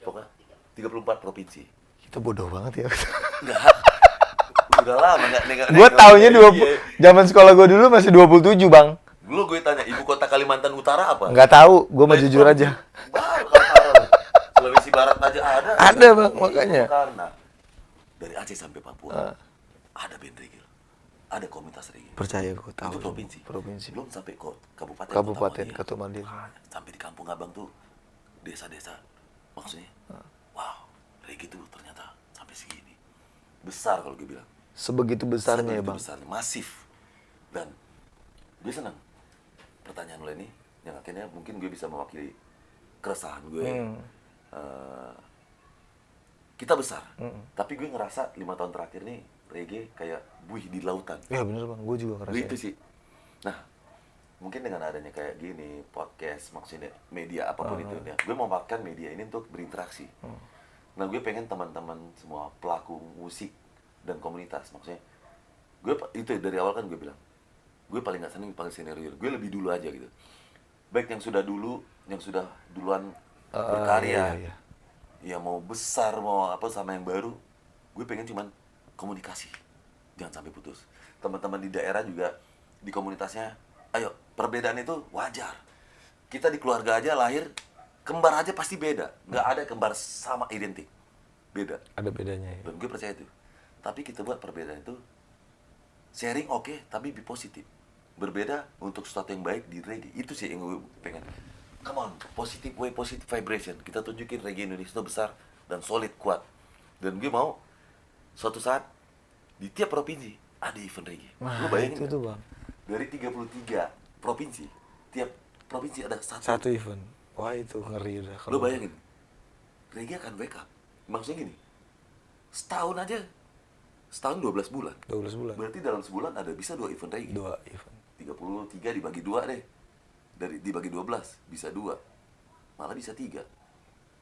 Pokoknya 34 provinsi. Kita bodoh banget ya. Enggak. Udah lama enggak. Gue taunya 20, zaman sekolah gue dulu masih 27 Bang. Dulu gue tanya ibu kota Kalimantan Utara apa? Nggak tahu, gue mau jujur aja. Baru Kaltara. Sulawesi Barat aja ada. Ada, Bang, makanya. Karena dari Aceh sampai Papua ada band reggae. Ada komunitas reggae. Percaya gue tahu. Itu provinsi. Provinsi. Belum sampai kabupaten. Kabupaten Kota Katumandir. sampai di Kampung Abang tuh desa-desa. Maksudnya, wow, reggae tuh ternyata sampai segini. Besar kalau gue bilang. Sebegitu besarnya ya Sebegitu Bang. besarnya, masif. Dan gue senang pertanyaan lo ini yang akhirnya mungkin gue bisa mewakili keresahan gue. Kita besar, tapi gue ngerasa 5 tahun terakhir nih reggae kayak buih di lautan. Ya bener Bang, gue juga Gue ngerasain. itu sih. Nah, mungkin dengan adanya kayak gini, podcast, maksudnya media apapun itu, ya, gue mau pakai media ini untuk berinteraksi. Nah, gue pengen teman-teman semua pelaku musik dan komunitas, maksudnya, gue itu dari awal kan gue bilang, gue paling gak seneng paling senior, gue lebih dulu aja gitu. Baik yang sudah duluan berkarya, iya. ya mau besar mau apa sama yang baru, gue pengen cuman komunikasi, jangan sampai putus. Teman-teman di daerah juga di komunitasnya, ayo perbedaan itu wajar. Kita di keluarga aja lahir kembar aja pasti beda, nggak ada kembar sama identik, beda. Ada bedanya ya. Dan gue percaya itu. Tapi kita buat perbedaan itu sharing oke, tapi be positif. Berbeda untuk sesuatu yang baik di reggae. Itu sih yang gue pengen. Come on, positive way, positive vibration. Kita tunjukin reggae Indonesia itu besar dan solid, kuat. Dan gue mau suatu saat di tiap provinsi ada event reggae. Wah, Lu bayangin itu nggak? tuh, Bang. Dari 33 provinsi, tiap provinsi ada Satu event. Wah itu ngeri udah. Lo bayangin, reggae akan wake up. Maksudnya gini, setahun 12 bulan. 12 bulan. Berarti dalam sebulan ada bisa 2 event reggae. 2 event. 33 dibagi 2 deh. Dibagi 12 bisa 2. malah bisa 3.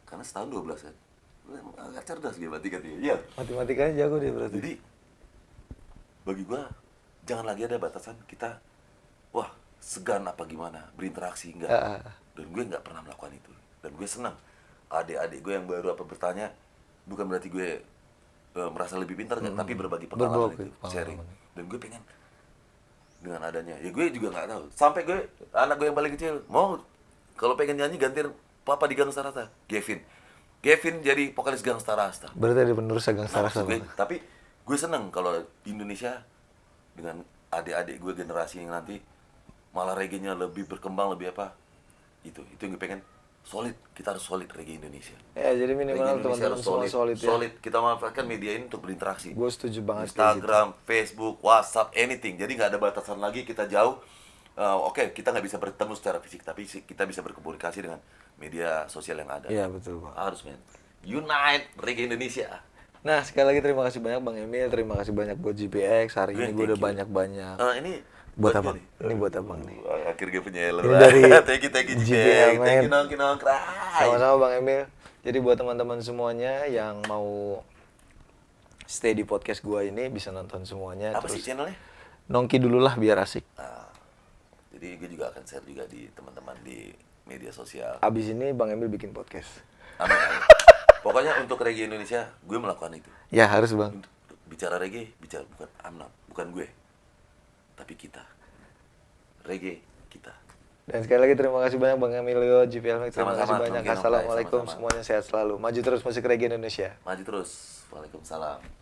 Karena setahun 12 kan. Agak cerdas dia matematika. Iya. Matematikanya jago dia berarti. Jadi bagi gua jangan lagi ada batasan kita wah segan apa gimana berinteraksi enggak. Dan gue nggak pernah melakukan itu. Dan gue senang adik-adik gue yang baru apa bertanya, bukan berarti gue merasa lebih pintar kan, tapi berbagi pengalaman itu, sharing. Dan gue pengen dengan adanya, ya gue juga nggak tahu. Sampai gue anak gue yang paling kecil mau kalau pengen nyanyi gantiin papa di Gangsta Rasta, Gavin jadi vokalis Gangsta Rasta. Berarti ada penerus Gangsta Rasta. Tapi gue seneng kalau di Indonesia dengan adik-adik gue generasi yang nanti malah reggae-nya lebih berkembang, lebih apa, itu yang gue pengen. Solid, kita harus solid reggae Indonesia. Ya, jadi minimal teman-teman semua solid ya. Solid, kita manfaatkan media ini untuk berinteraksi. Gue setuju banget. Instagram, Facebook, WhatsApp, anything. Jadi nggak ada batasan lagi, kita jauh. Oke, kita nggak bisa bertemu secara fisik, tapi kita bisa berkomunikasi dengan media sosial yang ada. Iya, betul Bang. Harus, men. Unite reggae Indonesia. Nah, sekali lagi terima kasih banyak Bang Emil, terima kasih banyak buat GPX. Hari ini gue udah banyak-banyak. Ini buat apa? Ini buat abang nih. Akhirnya punya helm. Ini dari thank you GPX. thank you nong cry. Sama-sama Bang Emil. Jadi buat teman-teman semuanya yang mau stay di podcast gua ini bisa nonton semuanya. Apa sih channelnya? Nongki dulu lah biar asik. Jadi gue juga akan share juga di teman-teman di media sosial. Abis ini Bang Emil bikin podcast. Amin. Pokoknya untuk reggae Indonesia gue melakukan itu. Ya harus Bang. Untuk bicara reggae, bukan gue, tapi kita. Reggae kita. Dan sekali lagi terima kasih banyak Bang Emilio, GPL Max. Terima kasih banyak. Assalamualaikum. Assalamualaikum, semuanya sehat selalu. Maju terus musik reggae Indonesia. Maju terus. Waalaikumsalam.